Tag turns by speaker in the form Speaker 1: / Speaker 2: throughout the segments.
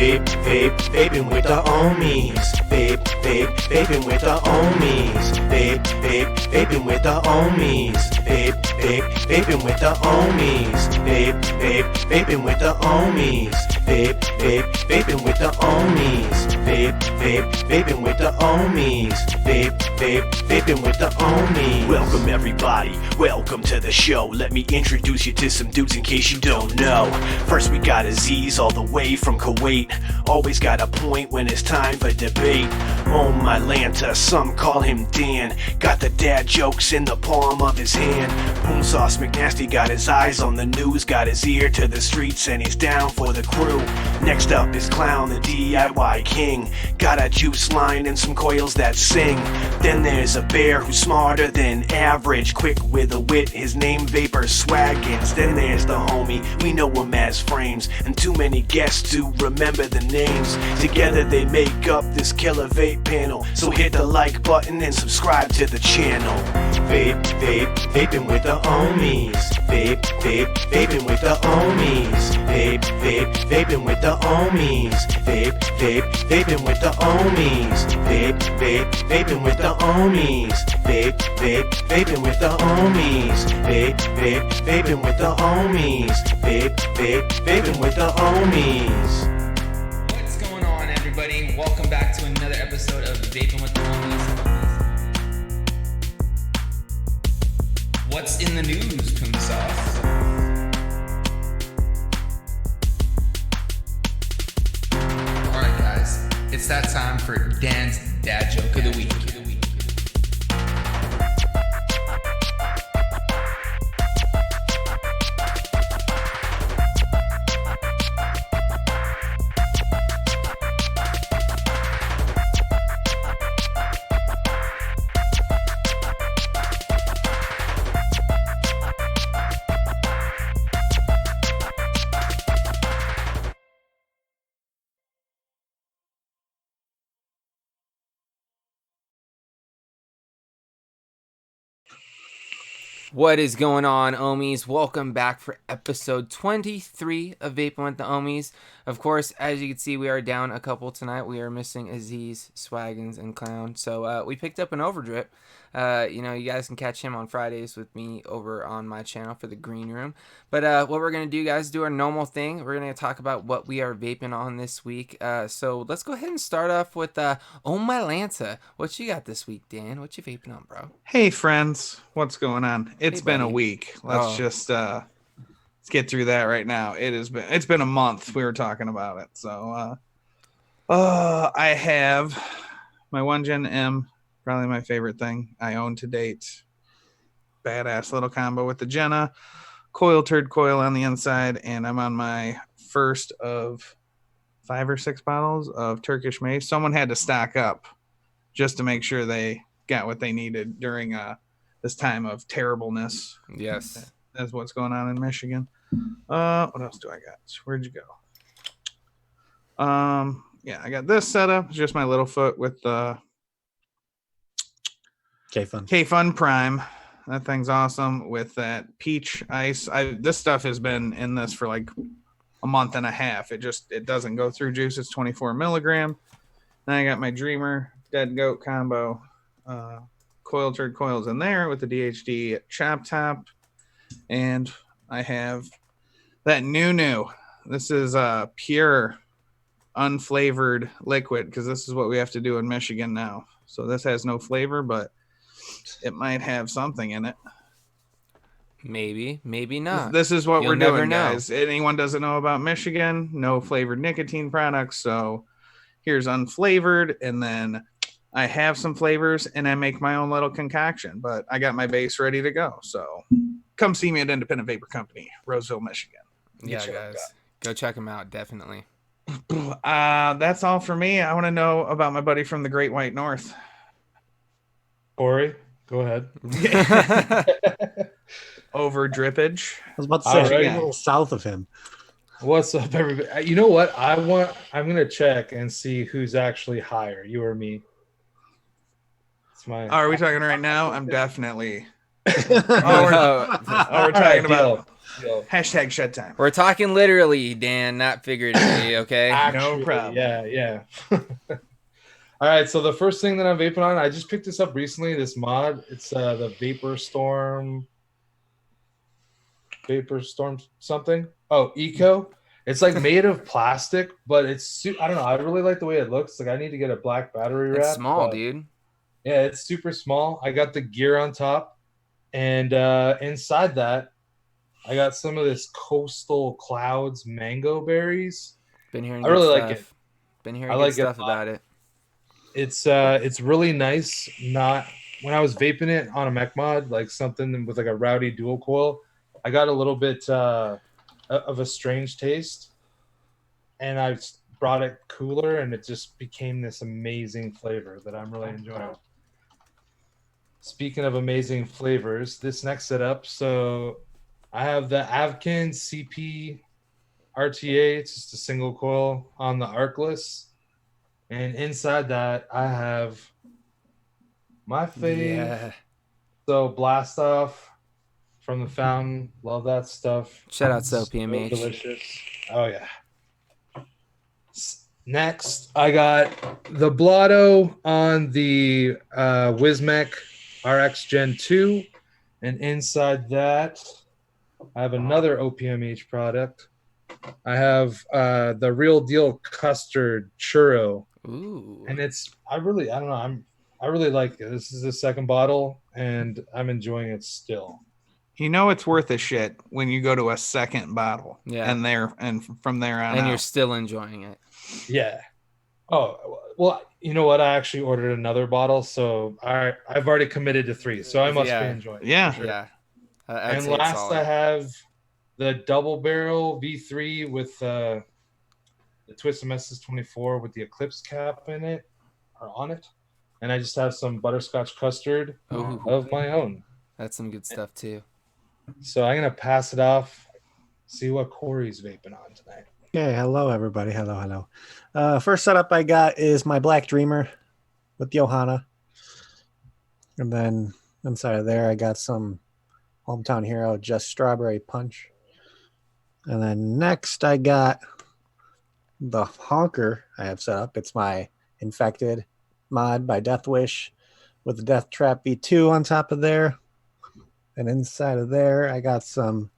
Speaker 1: Vaping with the Ohmies. Vaping with the Ohmies. Vaping with the Ohmies. Vaping with the Ohmies. Vaping with the Ohmies. Vaping with the Ohmies. Vaping with the Ohmies. Vaping with the Ohmies. Welcome everybody, welcome to the show. Let me introduce you to some dudes in case you don't know. First we got Aziz all the way from Kuwait. Always got a point when it's time for debate. Oh my Lanta, some call him Dan. Got the dad jokes in the palm of his hand. Boom Sauce McNasty got his eyes on the news. Got his ear to the streets and he's down for the crew. Next up is Clown, the DIY king. Got a juice line and some coils that sing. Then there's a bear who's smarter than average. Quick with a wit, his name Vapor Swaggins. Then there's the homie, we know him as Frames. And too many guests to remember the names. Together they make up this killer vape panel. So hit the like button and subscribe to the channel. Vaping with the Ohmies. Vaping with the Ohmies. Vaping with the Ohmies. Vaping with the Ohmies. Vaping with the Ohmies. Vaping with the Ohmies. Vaping with the Ohmies. Vaping with the Ohmies.
Speaker 2: What's going on, everybody? Welcome back to another episode of Vaping with the Ohmies. What's in the news, Poom Sauce? Alright, guys. It's that time for Dan's Dad Joke of the Week. What is going on, Ohmies? Welcome back for episode 23 of Vaping with the Ohmies. Of course, as you can see, we are down a couple tonight. We are missing Aziz, Swaggins, and Clown. So we picked up an overdrip. You guys can catch him on Fridays with me over on my channel for the Green Room. But what we're going to do, guys, is do our normal thing. We're going to talk about what we are vaping on this week. So let's go ahead and start off with Oh My Lanta. What you got this week, Dan? What you vaping on, bro?
Speaker 3: Hey, friends. What's going on? It's been a week. Let's let's get through that right now. It's been a month. We were talking about it. So I have my 1 Gen M, probably my favorite thing I own to date. Badass little combo with the Jenna, coil turd coil on the inside, and I'm on my first of 5 or 6 bottles of Turkish Mace. Someone had to stock up just to make sure they got what they needed during this time of terribleness.
Speaker 2: Yes.
Speaker 3: That's what's going on in Michigan. What else do I got? Where'd you go? Yeah, I got this set up. It's just my little foot with the K-Fun Prime. That thing's awesome with that peach ice. This stuff has been in this for like a month and a half. It doesn't go through juice. It's 24 milligram. Then I got my Dreamer Dead Goat combo. Coil turd coils in there with the DHD chop top, and I have that new. This is pure unflavored liquid because this is what we have to do in Michigan now. So this has no flavor, but it might have something in it.
Speaker 2: Maybe not.
Speaker 3: This is what we're doing, guys. Anyone doesn't know about Michigan, no flavored nicotine products. So here's unflavored, and then I have some flavors, and I make my own little concoction, but I got my base ready to go. So come see me at Independent Vapor Company, Roseville, Michigan.
Speaker 2: Yeah, guys. Go check them out, definitely.
Speaker 3: That's all for me. I want to know about my buddy from the Great White North.
Speaker 4: Corey, go ahead.
Speaker 3: Over drippage.
Speaker 5: I was about to say, a little south of him.
Speaker 4: What's up, everybody? You know what? I'm going to check and see who's actually higher, you or me.
Speaker 3: Are we talking right now? I'm definitely We're talking about
Speaker 4: deal.
Speaker 3: hashtag shed time.
Speaker 2: We're talking literally, Dan, not figuratively, okay?
Speaker 3: No problem.
Speaker 4: Yeah. All right, so the first thing that I'm vaping on, I just picked this up recently. This mod, it's the Vapor Storm something. Oh, Eco. It's like made of plastic, but it's I don't know. I really like the way it looks. Like I need to get a black battery wrap.
Speaker 2: It's small, dude.
Speaker 4: Yeah, it's super small. I got the gear on top, and inside that, I got some of this Coastal Clouds mango berries.
Speaker 2: Been hearing
Speaker 4: I really
Speaker 2: good
Speaker 4: like
Speaker 2: stuff.
Speaker 4: it.
Speaker 2: Been hearing
Speaker 4: I
Speaker 2: good
Speaker 4: like
Speaker 2: stuff
Speaker 4: it a lot.
Speaker 2: about it.
Speaker 4: It's really nice. Not when I was vaping it on a mech mod, like something with like a rowdy dual coil, I got a little bit of a strange taste, and I brought it cooler, and it just became this amazing flavor that I'm really enjoying. Speaking of amazing flavors, this next setup, so I have the Avkin CP RTA. It's just a single coil on the Arcless. And inside that, I have my fave.
Speaker 2: Yeah.
Speaker 4: So Blast Off from the fountain. Love that stuff.
Speaker 2: Shout out
Speaker 4: So
Speaker 2: PMH.
Speaker 4: delicious. Oh, yeah. Next, I got the Blotto on the Wismec RX Gen 2. And inside that, I have another OPMH product. I have the Real Deal Custard Churro.
Speaker 2: Ooh.
Speaker 4: And I really like it. This is the second bottle, and I'm enjoying it still.
Speaker 3: You know it's worth a shit when you go to a second bottle.
Speaker 2: Yeah.
Speaker 3: And from there on
Speaker 2: And
Speaker 3: out.
Speaker 2: you're still enjoying it.
Speaker 4: Yeah. Oh, well, you know what? I actually ordered another bottle, so I've already committed to 3, so I must be enjoying it.
Speaker 3: Yeah.
Speaker 2: Yeah.
Speaker 4: And last, I have the double barrel V3 with the Twisted Messes 24 with the Eclipse cap in it, or on it. And I just have some butterscotch custard of my own.
Speaker 2: That's some good stuff, too.
Speaker 4: So I'm going to pass it off, see what Corey's vaping on tonight.
Speaker 5: Okay, hello, everybody. Hello. First setup I got is my Black Dreamer with Johanna. And then inside of there, I got some Hometown Hero, Just Strawberry Punch. And then next, I got the Honker I have set up. It's my Infected mod by Death Wish with the Death Trap V2 on top of there. And inside of there, I got some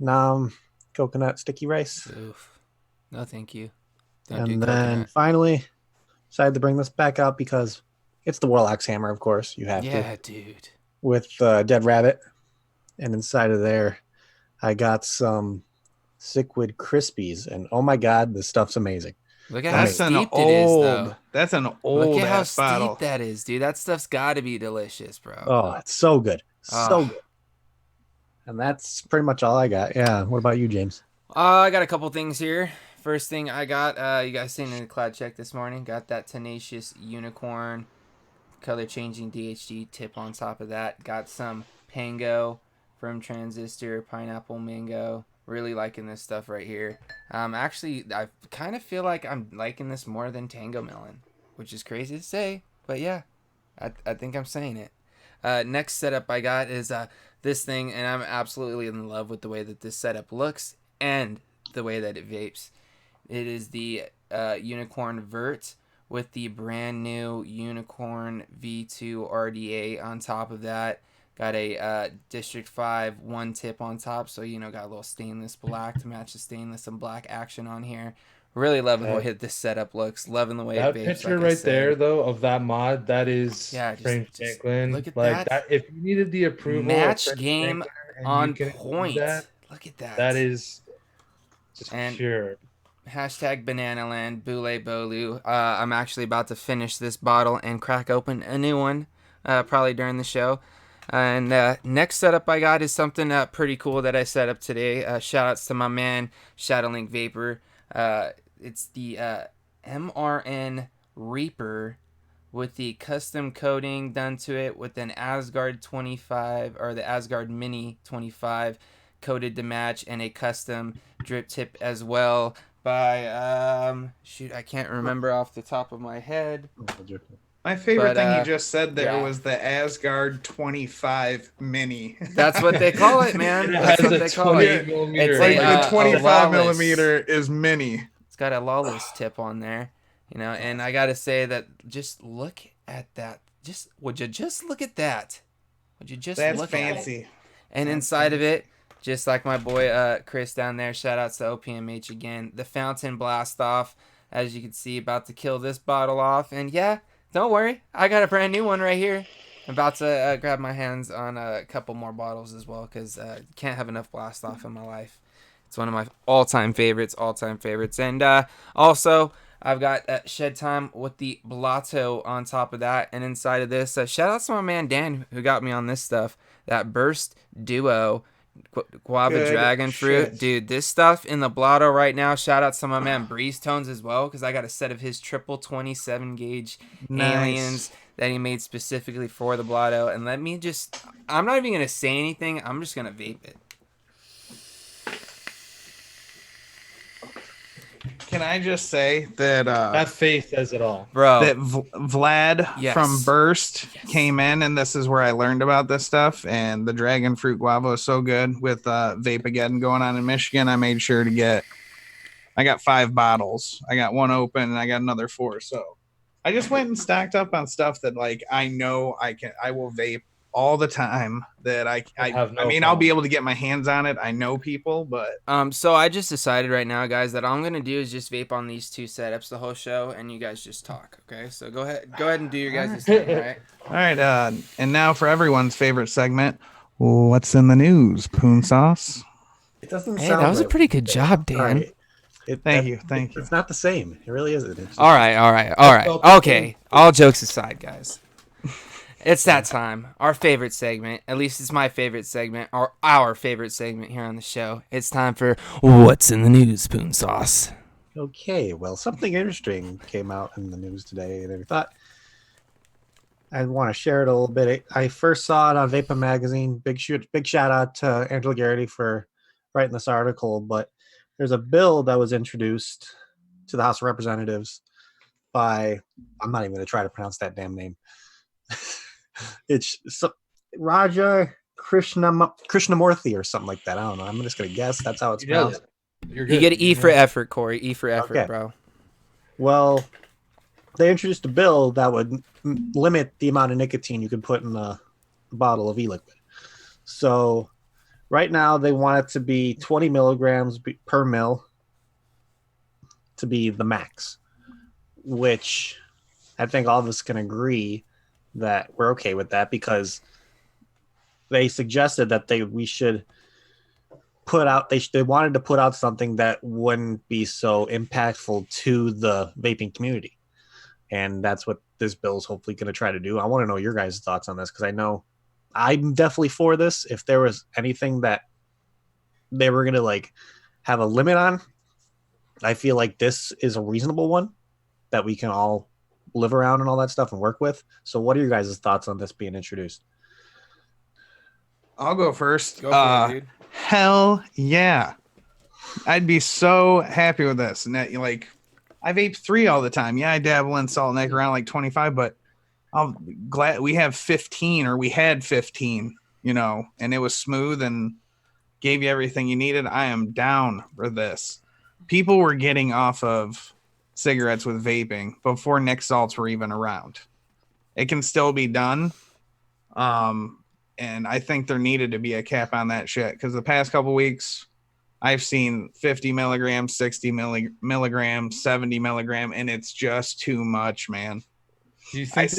Speaker 5: Nam coconut sticky rice.
Speaker 2: Oof. No, thank you.
Speaker 5: And then finally, decided to bring this back out because it's the Warlock's Hammer, of course. You have to.
Speaker 2: Yeah, dude.
Speaker 5: With Dead Rabbit. And inside of there, I got some Sickwood Crispies. And oh my God, this stuff's amazing.
Speaker 2: Look at how steeped it is, though.
Speaker 3: That's an old
Speaker 2: Look at how
Speaker 3: bottle.
Speaker 2: steep that is, dude. That stuff's got to be delicious, bro.
Speaker 5: Oh, it's so good. So good. And that's pretty much all I got. Yeah. What about you, James?
Speaker 2: I got a couple things here. First thing I got, you guys seen in the cloud check this morning, got that Tenacious Unicorn color changing DHD tip on top of that. Got some Pango from Transistor, Pineapple Mango. Really liking this stuff right here. Actually, I kind of feel like I'm liking this more than Tango Melon, which is crazy to say, but yeah, I think I'm saying it. Next setup I got is this thing, and I'm absolutely in love with the way that this setup looks and the way that it vapes. It is the Unicorn Vert with the brand new Unicorn V2 RDA on top of that. Got a District 5 one tip on top, so got a little stainless black to match the stainless and black action on here. Really loving the way this setup looks. Loving the way
Speaker 4: that
Speaker 2: it vapes.
Speaker 4: Picture right there, though, of that mod, that is Frank Franklin.
Speaker 2: Look at
Speaker 4: that. If you needed the approval,
Speaker 2: match
Speaker 4: of
Speaker 2: game on point. Look at that.
Speaker 4: That is just pure.
Speaker 2: Hashtag Bananaland, Boule Bolu. I'm actually about to finish this bottle and crack open a new one, probably during the show. And next setup I got is something pretty cool that I set up today. Shout outs to my man, Shadowlink Vapor. It's the MRN Reaper with the custom coating done to it with an Asgard 25 or the Asgard Mini 25 coated to match, and a custom drip tip as well by I can't remember off the top of my head.
Speaker 3: My favorite
Speaker 2: But,
Speaker 3: thing you just said there
Speaker 2: yeah.
Speaker 3: was the Asgard 25 Mini.
Speaker 2: That's what they call it, man.
Speaker 4: It
Speaker 2: That's
Speaker 4: has
Speaker 2: what
Speaker 4: a
Speaker 2: they call it.
Speaker 4: 28 millimeter.
Speaker 2: It's
Speaker 3: Like
Speaker 2: a
Speaker 3: the 25
Speaker 2: lawless.
Speaker 3: millimeter is mini.
Speaker 2: It's got a lawless tip on there, you know. And I gotta say that just look at that. Would you just look at that? Would you just
Speaker 3: That's
Speaker 2: look at it?
Speaker 3: fancy.
Speaker 2: And inside of it, just like my boy Chris down there, shout outs to OPMH again. The fountain blast off, as you can see, about to kill this bottle off. And yeah, don't worry, I got a brand new one right here. I'm about to grab my hands on a couple more bottles as well, because can't have enough blast off in my life. It's one of my all-time favorites. And also, I've got Shed Time with the Blotto on top of that. And inside of this, shout out to my man Dan, who got me on this stuff. That Burst Duo Guava
Speaker 3: Good
Speaker 2: Dragon Fruit.
Speaker 3: shit.
Speaker 2: Dude, this stuff in the Blotto right now. Shout out to my man Breeze Tones as well, because I got a set of his triple 27 gauge aliens that he made specifically for the Blotto. And I'm not even going to say anything. I'm just going to vape it.
Speaker 3: Can I just say that
Speaker 4: That face says it all.
Speaker 2: Bro.
Speaker 3: that Vlad
Speaker 2: Yes.
Speaker 3: from Burst came in, and this is where I learned about this stuff. And the dragon fruit guava is so good with Vape-A-Geddon going on in Michigan. I made sure to I got 5 bottles. I got 1 open, and I got another 4. So I just went and stacked up on stuff that like I know I will vape all the time. That I'll be able to get my hands on it. I know people, but
Speaker 2: So I just decided right now, guys, that all I'm gonna do is just vape on these 2 setups the whole show, and you guys just talk. Okay, so go ahead and do your guys' thing. All right.
Speaker 3: all right. And now for everyone's favorite segment, what's in the news? Poon sauce.
Speaker 5: It doesn't
Speaker 2: Hey,
Speaker 5: sound
Speaker 2: that was a
Speaker 5: like-
Speaker 2: pretty good job, Dan.
Speaker 5: All right.
Speaker 3: Thank you.
Speaker 5: It's not the same. It really isn't. It's just-
Speaker 2: All right. Okay. All jokes aside, guys. It's that time. Our favorite segment. At least it's my favorite segment. Or our favorite segment here on the show. It's time for What's in the News, Spoon Sauce.
Speaker 5: Okay, well, something interesting came out in the news today, and I thought I'd want to share it a little bit. I first saw it on Vaping Magazine. Big shout out to Angela Garrity for writing this article. But there's a bill that was introduced to the House of Representatives by, I'm not even going to try to pronounce that damn name. It's Raja Krishnamurthy or something like that. I don't know. I'm just going to guess that's how it's pronounced.
Speaker 4: You're
Speaker 2: You
Speaker 4: good.
Speaker 2: get an E for effort, Corey. E for effort,
Speaker 5: Okay.
Speaker 2: bro.
Speaker 5: Well, they introduced a bill that would limit the amount of nicotine you could put in a bottle of e-liquid. So right now they want it to be 20 milligrams per mil to be the max, which I think all of us can agree that we're okay with that, because they suggested that we should put out, they wanted to put out something that wouldn't be so impactful to the vaping community. And that's what this bill is hopefully going to try to do. I want to know your guys' thoughts on this, because I know I'm definitely for this. If there was anything that they were going to like have a limit on, I feel like this is a reasonable one that we can all live around and all that stuff and work with. So what are your guys' thoughts on this being introduced?
Speaker 3: I'll go first.
Speaker 2: Go for it, dude.
Speaker 3: Hell yeah. I'd be so happy with this. And that, like, I vape 3 all the time. Yeah, I dabble in salt neck around like 25, but I'm glad we have 15, or we had 15, you know, and it was smooth and gave you everything you needed. I am down for this. People were getting off of cigarettes with vaping before Nick salts were even around. It can still be done. And I think there needed to be a cap on that shit, because the past couple weeks I've seen 50 milligrams, 60 milligrams, 70 milligram, and it's just too much, man.
Speaker 4: Do you
Speaker 3: I
Speaker 4: think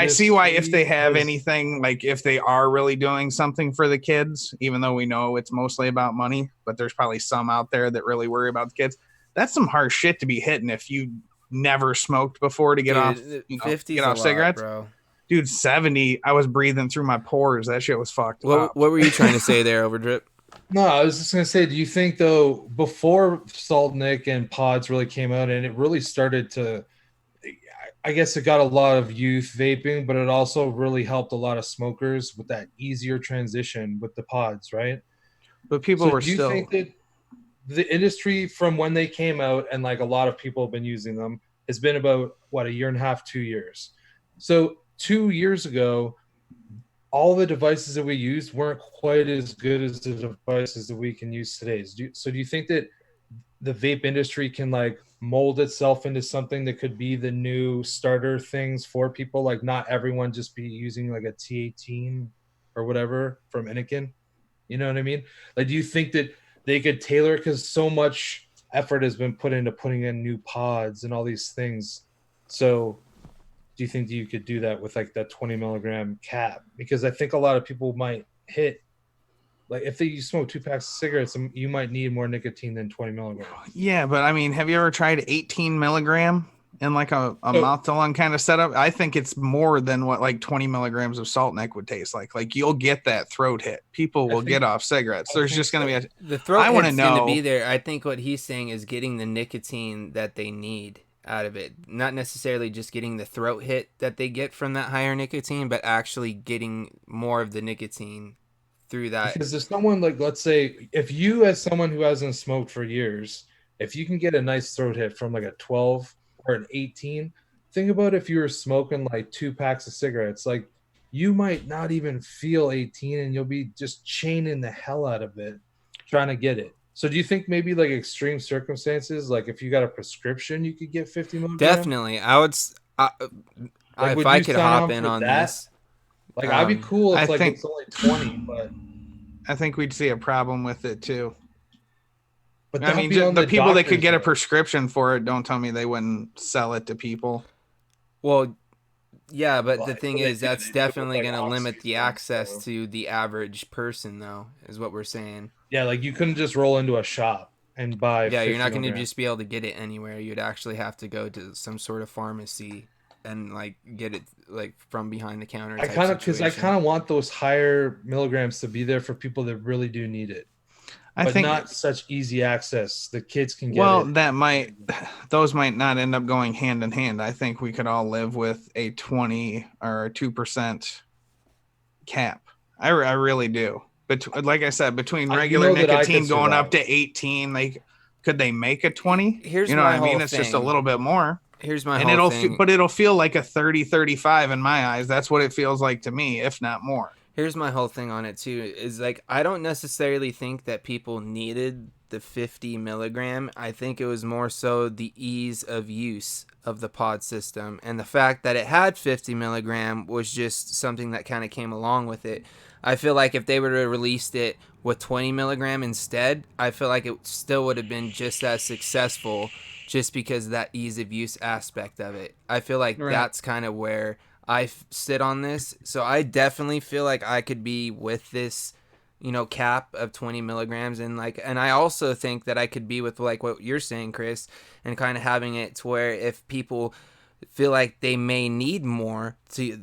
Speaker 3: see why if they have anything, like if they are really doing something for the kids, even though we know it's mostly about money, but there's probably some out there that really worry about the kids. That's some harsh shit to be hitting if you never smoked before to get off, you know,
Speaker 2: 50's
Speaker 3: get
Speaker 2: a
Speaker 3: off
Speaker 2: lot,
Speaker 3: cigarettes.
Speaker 2: bro.
Speaker 3: Dude, 70, I was breathing through my pores. That shit was fucked up.
Speaker 2: What were you trying to say there, Overdrip?
Speaker 4: No, I was just gonna say, do you think though, before Salt Nick and Pods really came out and it really started to, I guess it got a lot of youth vaping, but it also really helped a lot of smokers with that easier transition with the pods, right?
Speaker 3: But people were
Speaker 4: do you
Speaker 3: still.
Speaker 4: think that the industry from when they came out, and like a lot of people have been using them, has been about what, a year and a half, 2 years. So 2 years ago, all the devices that we used weren't quite as good as the devices that we can use today. So do you think that the vape industry can like mold itself into something that could be the new starter things for people? Like not everyone just be using like a T18 or whatever from Anakin. You know what I mean? Like, do you think that they could tailor, because so much effort has been put into putting in new pods and all these things. So do you think you could do that with like that 20 milligram cap? Because I think a lot of people might hit, like if you smoke 2 packs of cigarettes, you might need more nicotine than 20 milligrams.
Speaker 3: Yeah, but I mean, have you ever tried 18 milligram in like a mouth to lung kind of setup? I think it's more than what like 20 milligrams of salt neck would taste like. Like you'll get that throat hit. People will get off cigarettes. There's just going to be
Speaker 2: the throat
Speaker 3: I want to
Speaker 2: hit's
Speaker 3: know.
Speaker 2: going to be there. I think what he's saying is getting the nicotine that they need out of it, not necessarily just getting the throat hit that they get from that higher nicotine, but actually getting more of the nicotine through that.
Speaker 4: Because there's someone like, let's say, if you, as someone who hasn't smoked for years, if you can get a nice throat hit from like a 12 or an 18, think about if you were smoking like 2 packs of cigarettes, like you might not even feel 18 and you'll be just chaining the hell out of it trying to get it. So do you think maybe like extreme circumstances, like if you got a prescription, you could get 50 milligrams?
Speaker 2: Definitely. I would,
Speaker 4: like,
Speaker 2: if I could hop in on this.
Speaker 4: Like I'd be cool if
Speaker 3: I
Speaker 4: like
Speaker 3: think,
Speaker 4: it's only 20, but
Speaker 3: I think we'd see a problem with it too.
Speaker 4: But
Speaker 3: I mean, the people that could get a prescription for it, don't tell me they wouldn't sell it to people.
Speaker 2: Well, yeah, but the thing is, that's definitely going to limit the access to the average person, though, is what we're saying.
Speaker 4: Yeah, like you couldn't just roll into a shop and buy.
Speaker 2: Yeah, you're not going to just be able to get it anywhere. You'd actually have to go to some sort of pharmacy and like get it like from behind the counter.
Speaker 4: I kind of want those higher milligrams to be there for people that really do need it. I think not such easy access. The kids can get it.
Speaker 3: Those might not end up going hand in hand. I think we could all live with a 20 or 2% cap. I really do. But like I said, between regular nicotine going up to 18, could they make a 20?
Speaker 2: Here's
Speaker 3: you know
Speaker 2: my
Speaker 3: what I mean?
Speaker 2: whole
Speaker 3: It's
Speaker 2: thing.
Speaker 3: just a little bit more.
Speaker 2: Here's my
Speaker 3: and
Speaker 2: whole thing.
Speaker 3: But it'll feel like a 30, 35 in my eyes. That's what it feels like to me, if not more.
Speaker 2: Here's my whole thing on it too, is like, I don't necessarily think that people needed the 50 milligram. I think it was more so the ease of use of the pod system. And the fact that it had 50 milligram was just something that kind of came along with it. I feel like if they would have released it with 20 milligram instead, I feel like it still would have been just as successful, just because of that ease of use aspect of it. I feel like that's kind of where I sit on this. So I definitely feel like I could be with this, cap of 20 milligrams. And I also think that I could be with like what you're saying, Chris, and kind of having it to where if people feel like they may need more to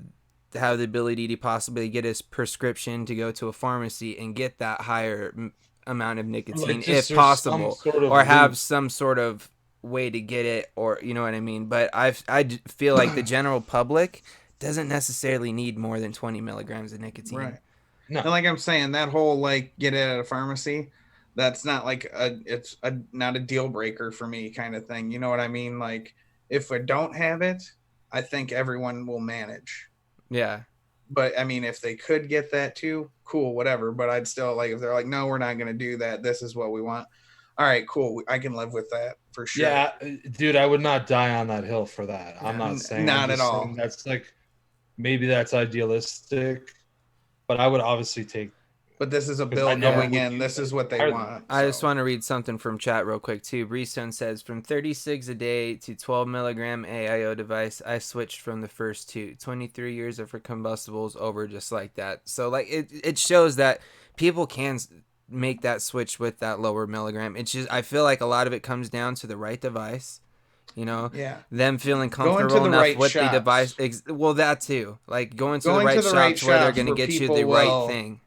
Speaker 2: have the ability to possibly get a prescription to go to a pharmacy and get that higher amount of nicotine if possible, or have some sort of way to get it, or you know what I mean. But I feel like the general public doesn't necessarily need more than 20 milligrams of nicotine.
Speaker 3: Right. No. And like I'm saying, that whole get it at a pharmacy, that's not not a deal breaker for me kind of thing. You know what I mean? Like if I don't have it, I think everyone will manage.
Speaker 2: Yeah.
Speaker 3: But I mean, if they could get that too, cool, whatever. But I'd still if they're like, no, we're not going to do that. This is what we want. All right, cool. I can live with that for sure.
Speaker 4: Yeah, dude, I would not die on that hill for that. I'm not saying
Speaker 3: not at all.
Speaker 4: That's maybe that's idealistic, but I would obviously take.
Speaker 3: But this is a bill going in. This is what they want.
Speaker 2: I just want to read something from chat real quick too. Breezestone says, from 30 cigs a day to 12 milligram AIO device, I switched from the first two. 23 years of for combustibles over just like that. So it shows that people can make that switch with that lower milligram. It's just, I feel like a lot of it comes down to the right device. Them feeling comfortable enough with the device. Well, that too. Like going to the right shops where they're going to get you the right thing.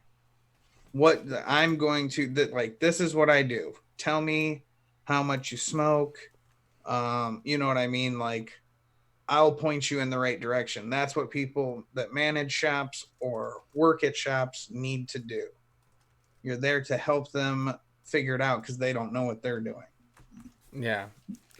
Speaker 3: What I'm going to this is what I do. Tell me how much you smoke. You know what I mean? Like I'll point you in the right direction. That's what people that manage shops or work at shops need to do. You're there to help them figure it out because they don't know what they're doing.
Speaker 2: Yeah.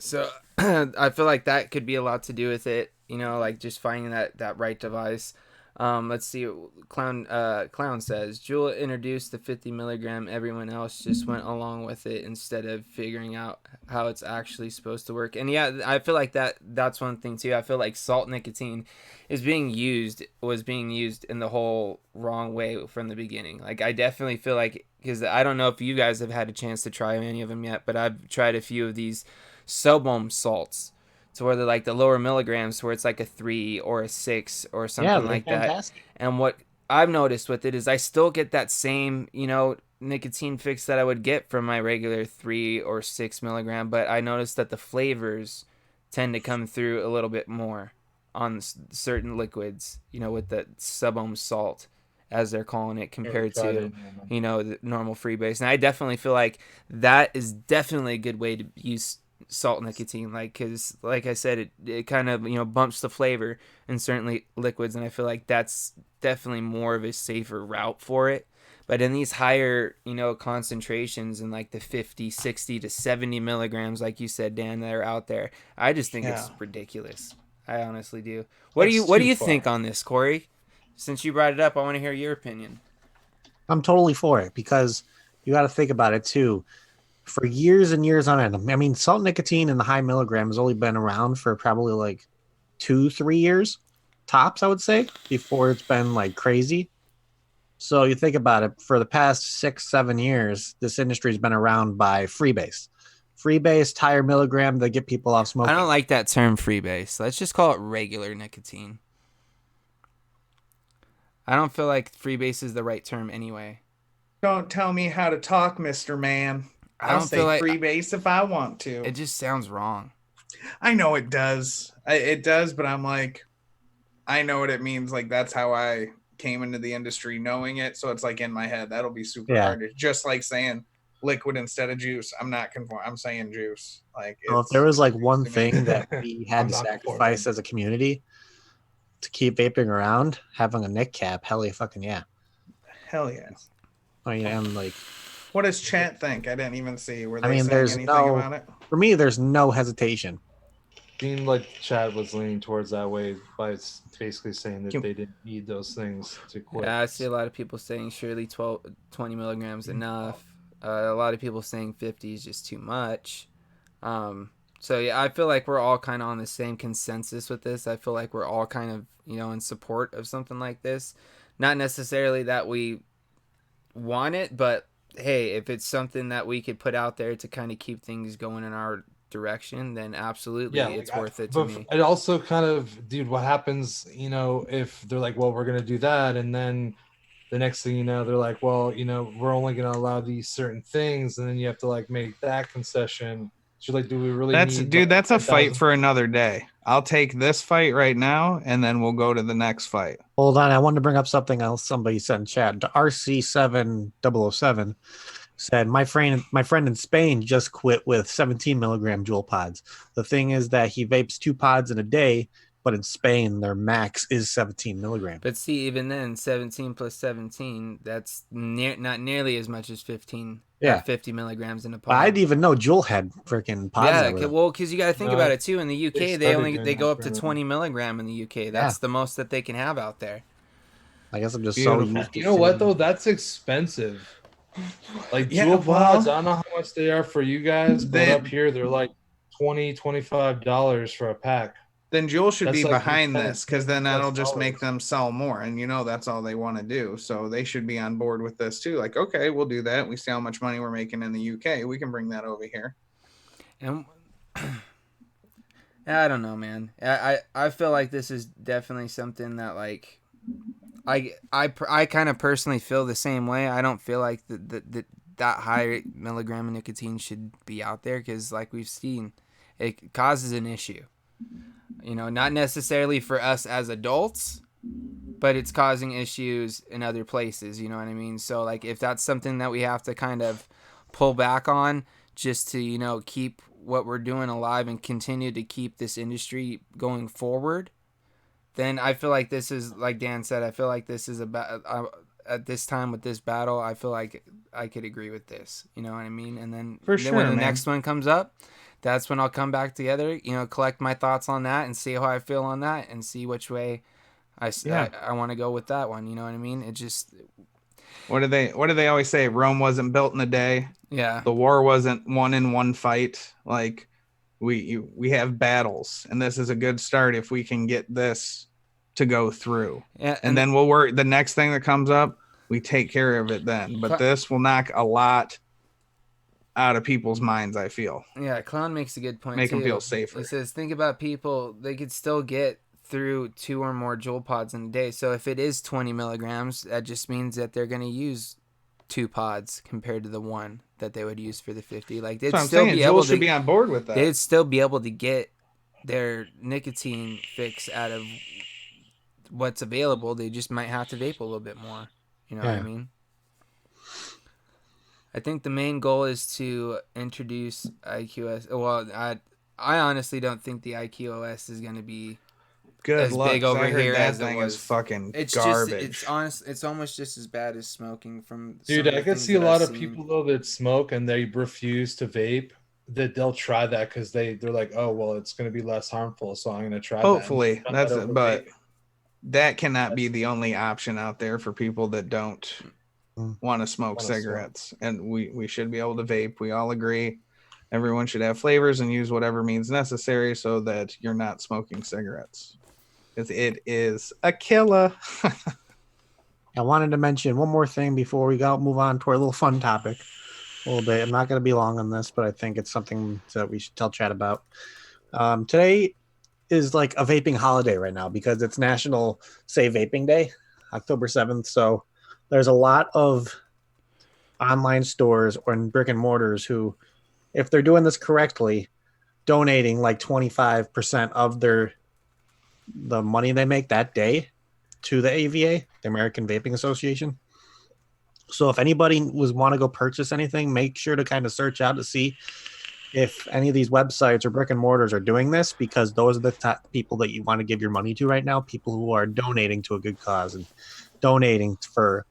Speaker 2: So I feel like that could be a lot to do with it, you know, like just finding that right device. Let's see. Clown says Jewel introduced the 50 milligram. Everyone else just went along with it instead of figuring out how it's actually supposed to work. And yeah, I feel like that's one thing too. I feel like salt nicotine was being used in the whole wrong way from the beginning. Like I definitely feel like, because I don't know if you guys have had a chance to try any of them yet, but I've tried a few of these sub-ohm salts, to where they're like the lower milligrams, where it's like a 3 or a 6 or something like
Speaker 5: fantastic.
Speaker 2: that. And what I've noticed with it is I still get that same, you know, nicotine fix that I would get from my regular 3 or 6 milligram, but I noticed that the flavors tend to come through a little bit more on certain liquids, you know, with the sub-ohm salt, as they're calling it, compared to, you know, the normal freebase. And I definitely feel like that is definitely a good way to use salt nicotine, like, because like I said, it kind of, you know, bumps the flavor in certain liquids, and I feel like that's definitely more of a safer route for it. But in these higher, you know, concentrations in like the 50, 60 to 70 milligrams, like you said, Dan, that are out there, I just think it's ridiculous. I honestly do. What do you think on this, Corey? Since you brought it up, I want to hear your opinion.
Speaker 5: I'm totally for it, because you got to think about it too. For years and years on end, I mean, salt nicotine in the high milligram has only been around for probably like 2-3 years tops, I would say, before it's been like crazy. So you think about it, for the past 6-7 years, this industry's been around by freebase. Freebase, higher milligram, they get people off smoking.
Speaker 2: I don't like that term freebase. Let's just call it regular nicotine. I don't feel like freebase is the right term anyway.
Speaker 3: Don't tell me how to talk, Mr. Man. I'll say freebase if I want to.
Speaker 2: It just sounds wrong.
Speaker 3: I know it does. It does, but I'm like, I know what it means. Like, that's how I came into the industry, knowing it. So it's like in my head, that'll be super hard. It's just like saying liquid instead of juice. I'm not conform. I'm saying juice. Like,
Speaker 5: well, if there was like one thing that we had to sacrifice as a community to keep vaping around, having a nic cap, hell yeah, fucking yeah.
Speaker 3: Hell yeah.
Speaker 5: I mean, and like,
Speaker 3: what does chat think? I didn't even see. Were they saying
Speaker 5: there's
Speaker 3: anything about it?
Speaker 5: For me, there's no hesitation.
Speaker 4: Seemed like Chad was leaning towards that way by basically saying that they didn't need those things to quit.
Speaker 2: Yeah, I see a lot of people saying surely 20 milligrams enough. A lot of people saying 50 is just too much. So yeah, I feel like we're all kind of on the same consensus with this. I feel like we're all kind of, you know, in support of something like this. Not necessarily that we want it, but hey, if it's something that we could put out there to kind of keep things going in our direction, then absolutely, it's worth it to me.
Speaker 4: It also kind of, dude, what happens, you know, if they're like, well, we're going to do that, and then the next thing you know, they're like, well, you know, we're only going to allow these certain things, and then you have to like make that concession. So like, do we really need
Speaker 3: that's a fight for another day. I'll take this fight right now, and then we'll go to the next fight.
Speaker 5: Hold on, I wanted to bring up something else somebody said in chat. RC7007 said, my friend in Spain just quit with 17 milligram Juul pods. The thing is that he vapes 2 pods in a day, but in Spain their max is 17 milligram.
Speaker 2: But see, even then, 17 plus 17, that's not nearly as much as 15.
Speaker 5: Yeah,
Speaker 2: 50 milligrams in a pod.
Speaker 5: But I didn't even know Juul had freaking pods.
Speaker 2: Yeah, well, because you got to think about it too. In the UK, they go up to 20 milligram in the UK. That's the most that they can have out there.
Speaker 5: I guess I'm just so used to.
Speaker 4: You know what though? That's expensive. Like Juul pods, I don't know how much they are for you guys, but up here they're like $20-$25 for a pack.
Speaker 3: Then Juul should be behind this, because then that'll just make them sell more. And, you know, that's all they want to do. So they should be on board with this, too. Like, okay, we'll do that. We see how much money we're making in the UK. We can bring that over here.
Speaker 2: And I don't know, man. I feel like this is definitely something that, like, I kind of personally feel the same way. I don't feel like that high milligram of nicotine should be out there, because, like we've seen, it causes an issue. You know, not necessarily for us as adults, but it's causing issues in other places. You know what I mean? So, like, if that's something that we have to kind of pull back on just to, you know, keep what we're doing alive and continue to keep this industry going forward, then I feel like this is, like Dan said, I feel like this is at this time with this battle, I feel like I could agree with this. You know what I mean? And then,
Speaker 3: when the
Speaker 2: next one comes up, that's when I'll come back together, collect my thoughts on that and see how I feel on that and see which way I want to go with that one. You know what I mean? It just,
Speaker 3: What do they always say? Rome wasn't built in a day.
Speaker 2: yeah.
Speaker 3: The war wasn't won in one fight. Like we have battles, and this is a good start if we can get this to go through.
Speaker 2: Yeah,
Speaker 3: and then we'll work the next thing that comes up, we take care of it then. But this will knock a lot out of people's minds, I feel.
Speaker 2: Yeah, Clown makes a good point.
Speaker 3: Make them feel safer.
Speaker 2: He says, think about people, they could still get through 2 or more Joule pods in a day. So if it is 20 milligrams, that just means that they're going to use 2 pods compared to the 1 that they would use for the 50. Like they'd still be able to
Speaker 3: should be on board with that.
Speaker 2: They'd still be able to get their nicotine fix out of what's available. They just might have to vape a little bit more. You know what I mean? I think the main goal is to introduce IQOS. Well, I honestly don't think the IQOS is going to be as big over here as
Speaker 3: that
Speaker 2: it
Speaker 3: thing
Speaker 2: was.
Speaker 3: is fucking
Speaker 2: It's
Speaker 3: garbage.
Speaker 2: It's almost just as bad as smoking from.
Speaker 4: Dude, I could see a lot of people though that smoke and they refuse to vape. That they'll try that because they're like, oh well, it's going to be less harmful, so I'm going to try.
Speaker 3: Hopefully, that's it. But that cannot be the only option out there for people that don't want to smoke cigarettes. And we should be able to vape. We all agree. Everyone should have flavors and use whatever means necessary so that you're not smoking cigarettes. Because it is a killer.
Speaker 5: I wanted to mention one more thing before we move on to our little fun topic a little bit. I'm not going to be long on this, but I think it's something that we should tell Chad about. Today is like a vaping holiday right now because it's National Save Vaping Day, October 7th. So there's a lot of online stores or in brick and mortars who, if they're doing this correctly, donating like 25% of the money they make that day to the AVA, the American Vaping Association. So if anybody want to go purchase anything, make sure to kind of search out to see if any of these websites or brick and mortars are doing this, because those are the top people that you want to give your money to right now, people who are donating to a good cause and donating for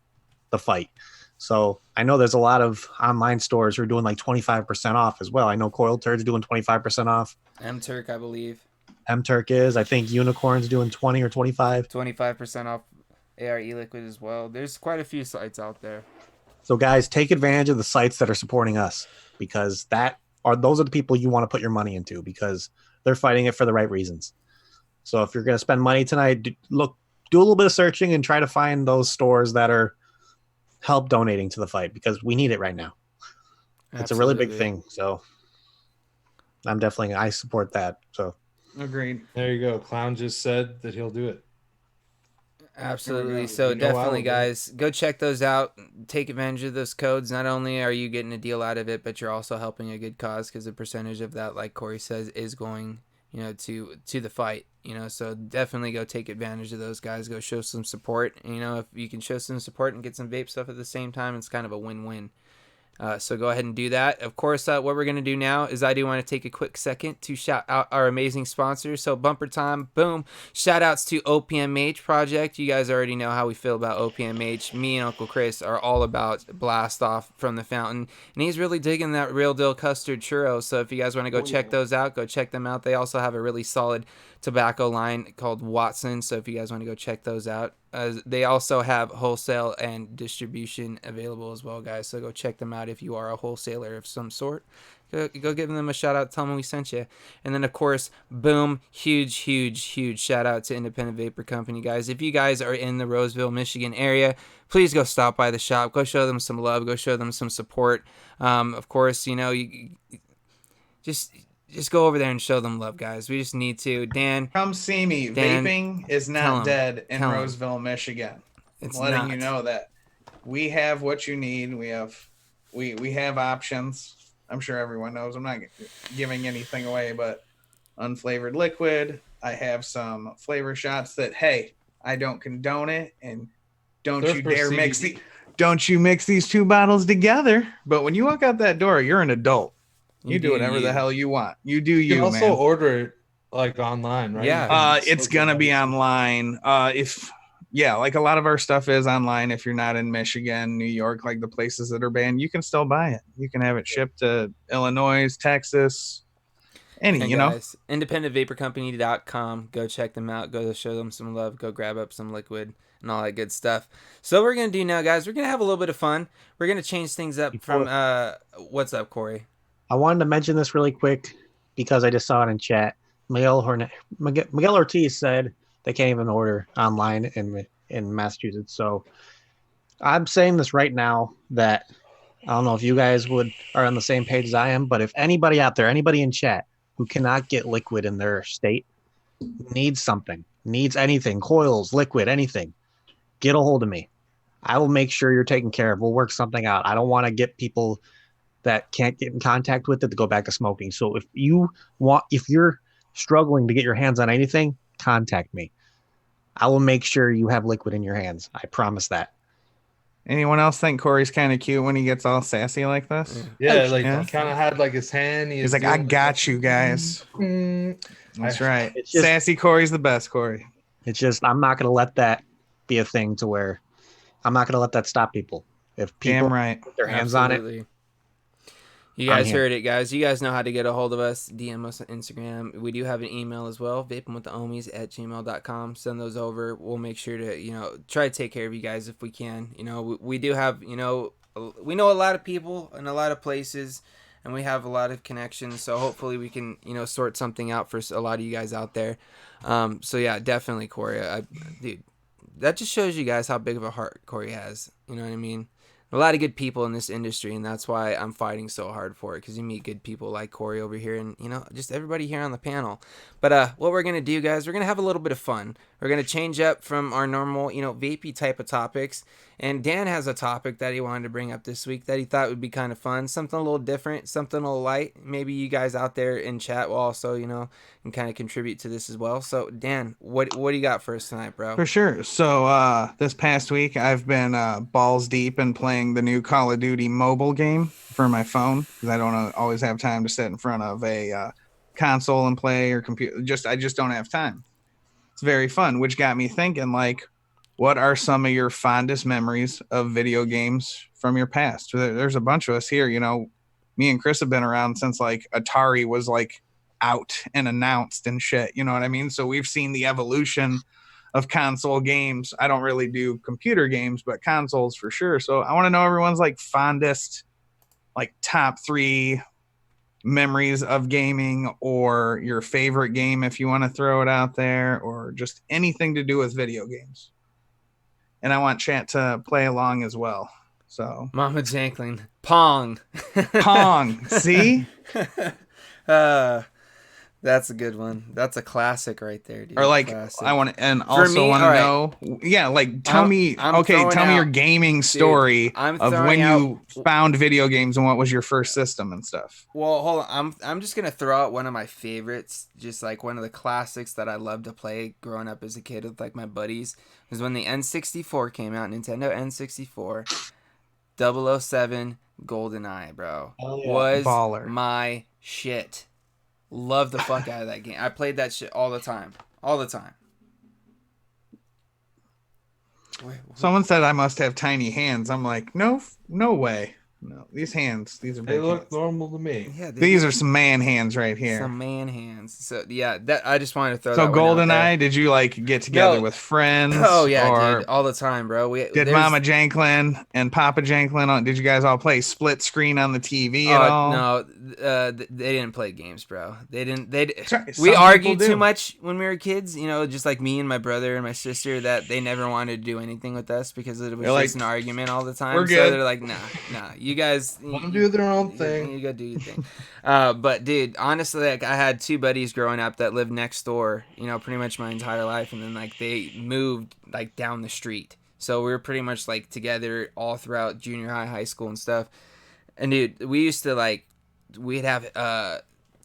Speaker 5: the fight. So I know there's a lot of online stores who are doing like 25% off as well. I know Coil Turd's doing 25% off.
Speaker 2: M-Turk, I believe.
Speaker 5: M-Turk is. I think Unicorn's doing 20 or 25.
Speaker 2: 25% off AR e-liquid as well. There's quite a few sites out there.
Speaker 5: So guys, take advantage of the sites that are supporting us, because those are the people you want to put your money into, because they're fighting it for the right reasons. So if you're going to spend money tonight, do a little bit of searching and try to find those stores that are help donating to the fight, because we need it right now. It's a really big thing. So I support that. So
Speaker 3: Agreed.
Speaker 4: There you go. Clown just said that he'll do it.
Speaker 2: Absolutely. So definitely, guys, go check those out. Take advantage of those codes. Not only are you getting a deal out of it, but you're also helping a good cause, because a percentage of that, like Corey says, is going, to the fight. So definitely go take advantage of those guys. Go show some support. If you can show some support and get some vape stuff at the same time, it's kind of a win-win. So go ahead and do that. Of course, what we're going to do now is I do want to take a quick second to shout out our amazing sponsors. So bumper time, boom. Shout outs to OPMH Project. You guys already know how we feel about OPMH. Me and Uncle Chris are all about Blast Off from the Fountain. And he's really digging that Real Deal Custard Churro. So if you guys want to go check those out, go check them out. They also have a really solid tobacco line called Watson. So if you guys want to go check those out. They also have wholesale and distribution available as well, guys. So go check them out if you are a wholesaler of some sort. Go give them a shout out. Tell them we sent you. And then, of course, boom, huge shout out to Independent Vapor Company, guys. If you guys are in the Roseville, Michigan area, please go stop by the shop. Go show them some love. Go show them some support. Of course, you just go over there and show them love, guys. We just need to. Dan,
Speaker 3: come see me.
Speaker 2: Dan,
Speaker 3: vaping is not dead in Roseville, Michigan.
Speaker 2: It's
Speaker 3: letting
Speaker 2: not.
Speaker 3: You know that we have what you need. We have options. I'm sure everyone knows. I'm not giving anything away, but unflavored liquid. I have some flavor shots that, hey, I don't condone it, and don't you dare mix these 2 bottles together. But when you walk out that door, you're an adult. You do whatever the hell you want. You do you, man. You can also
Speaker 4: order it like online, right?
Speaker 3: Yeah. It's going to be online. Like a lot of our stuff is online. If you're not in Michigan, New York, like the places that are banned, you can still buy it. You can have it shipped to Illinois, Texas, any,
Speaker 2: And
Speaker 3: you know.
Speaker 2: guys, independentvaporcompany.com. Go check them out. Go show them some love. Go grab up some liquid and all that good stuff. So what we're going to do now, guys, we're going to have a little bit of fun. We're going to change things up from what's up, Corey?
Speaker 5: I wanted to mention this really quick because I just saw it in chat. Miguel Ortiz said they can't even order online in Massachusetts. So I'm saying this right now that I don't know if you guys are on the same page as I am, but if anybody out there, anybody in chat who cannot get liquid in their state, needs something, needs anything, coils, liquid, anything, get a hold of me. I will make sure you're taken care of. We'll work something out. I don't want to get people that can't get in contact with it to go back to smoking. So if you're struggling to get your hands on anything, contact me. I will make sure you have liquid in your hands. I promise that.
Speaker 3: Anyone else think Corey's kind of cute when he gets all sassy like this?
Speaker 4: Yeah,
Speaker 3: he
Speaker 4: kind of had like his hand.
Speaker 3: He's like, I got you guys. That's right.
Speaker 5: It's just,
Speaker 3: Sassy Corey's the best, Corey.
Speaker 5: It's just, I'm not going to let that be a thing to where I'm not going to let that stop people. If people put their hands on it.
Speaker 2: You guys heard it, guys. You guys know how to get a hold of us. DM us on Instagram. We do have an email as well, vapingwiththeohmies@gmail.com. Send those over. We'll make sure to, try to take care of you guys if we can. We do have, we know a lot of people in a lot of places, and we have a lot of connections. So hopefully we can, sort something out for a lot of you guys out there. So yeah, definitely, Corey. Dude, that just shows you guys how big of a heart Corey has. You know what I mean? A lot of good people in this industry, and that's why I'm fighting so hard for it, because you meet good people like Corey over here and, just everybody here on the panel. But what we're going to do, guys, we're going to have a little bit of fun. We're going to change up from our normal, vapey type of topics, and Dan has a topic that he wanted to bring up this week that he thought would be kind of fun, something a little different, something a little light. Maybe you guys out there in chat will also, and kind of contribute to this as well. So, Dan, what do you got for us tonight, bro?
Speaker 3: For sure. So this past week, I've been balls deep in playing the new Call of Duty mobile game for my phone, because I don't always have time to sit in front of a console and play or computer. I just don't have time. It's very fun, which got me thinking, like, what are some of your fondest memories of video games from your past? There's a bunch of us here. Me and Chris have been around since like Atari was like out and announced and shit. You know what I mean? So we've seen the evolution of console games. I don't really do computer games, but consoles for sure. So I want to know everyone's like fondest, like top 3 memories of gaming, or your favorite game if you want to throw it out there, or just anything to do with video games. And I want chat to play along as well. So
Speaker 2: Mama Jankling. Pong.
Speaker 3: Pong. See?
Speaker 2: That's a good one. That's a classic right there, dude.
Speaker 3: Or like,
Speaker 2: classic.
Speaker 3: I want to, and also want to know, yeah, like tell me your gaming story of when you found video games and what was your first system and stuff.
Speaker 2: Well, hold on. I'm just gonna throw out one of my favorites, just like one of the classics that I loved to play growing up as a kid with like my buddies. Was when the N64 came out, Nintendo N64, 007 GoldenEye, bro.
Speaker 5: Oh, yeah.
Speaker 2: Was
Speaker 3: Baller.
Speaker 2: my shit. Love the fuck out of that game. I played that shit all the time. All the time.
Speaker 3: Someone said I must have tiny hands. I'm like, no way. No, these are
Speaker 4: They
Speaker 3: big
Speaker 4: look
Speaker 3: hands.
Speaker 4: normal to me.
Speaker 2: Yeah,
Speaker 3: These are some man hands right here.
Speaker 2: Some man hands. So yeah, that I just wanted to throw.
Speaker 3: So
Speaker 2: that one out there.
Speaker 3: GoldenEye, did you like get together with friends?
Speaker 2: Oh yeah,
Speaker 3: or
Speaker 2: dude, all the time, bro.
Speaker 3: did Mama Janklin and Papa Janklin? Did you guys all play split screen on the TV at all?
Speaker 2: No, they didn't play games, bro. They didn't.
Speaker 3: Some
Speaker 2: We argued
Speaker 3: people do.
Speaker 2: too much when we were kids. Just like me and my brother and my sister, that they never wanted to do anything with us because it was
Speaker 3: They're
Speaker 2: just
Speaker 3: like,
Speaker 2: an argument all the time.
Speaker 3: "We're
Speaker 2: So
Speaker 3: good."
Speaker 2: they're like, nah, you guys.
Speaker 4: Let them do their own thing.
Speaker 2: You go do your thing. But dude, honestly, like I had 2 buddies growing up that lived next door, pretty much my entire life, and then like they moved like down the street. So we were pretty much like together all throughout junior high school and stuff. And dude, we used to we'd have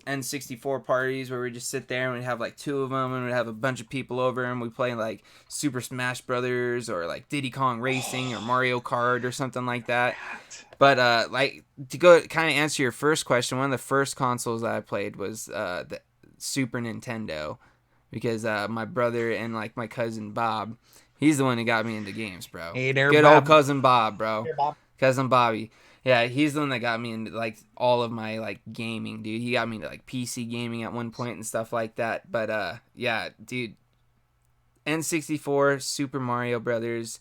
Speaker 2: N64 parties where we'd just sit there and we'd have like 2 of them, and we'd have a bunch of people over and we'd play like Super Smash Brothers or like Diddy Kong Racing or Mario Kart or something like that. But like to go kind of answer your first question, one of the first consoles that I played was the Super Nintendo, because my brother and like my cousin Bob, he's the one who got me into games, bro.
Speaker 3: Hey there,
Speaker 2: Good
Speaker 3: Bob.
Speaker 2: old cousin Bob, bro. Cousin Bobby. Yeah, he's the one that got me into like all of my like gaming, dude. He got me into like PC gaming at one point and stuff like that. But yeah, dude, N64, Super Mario Brothers,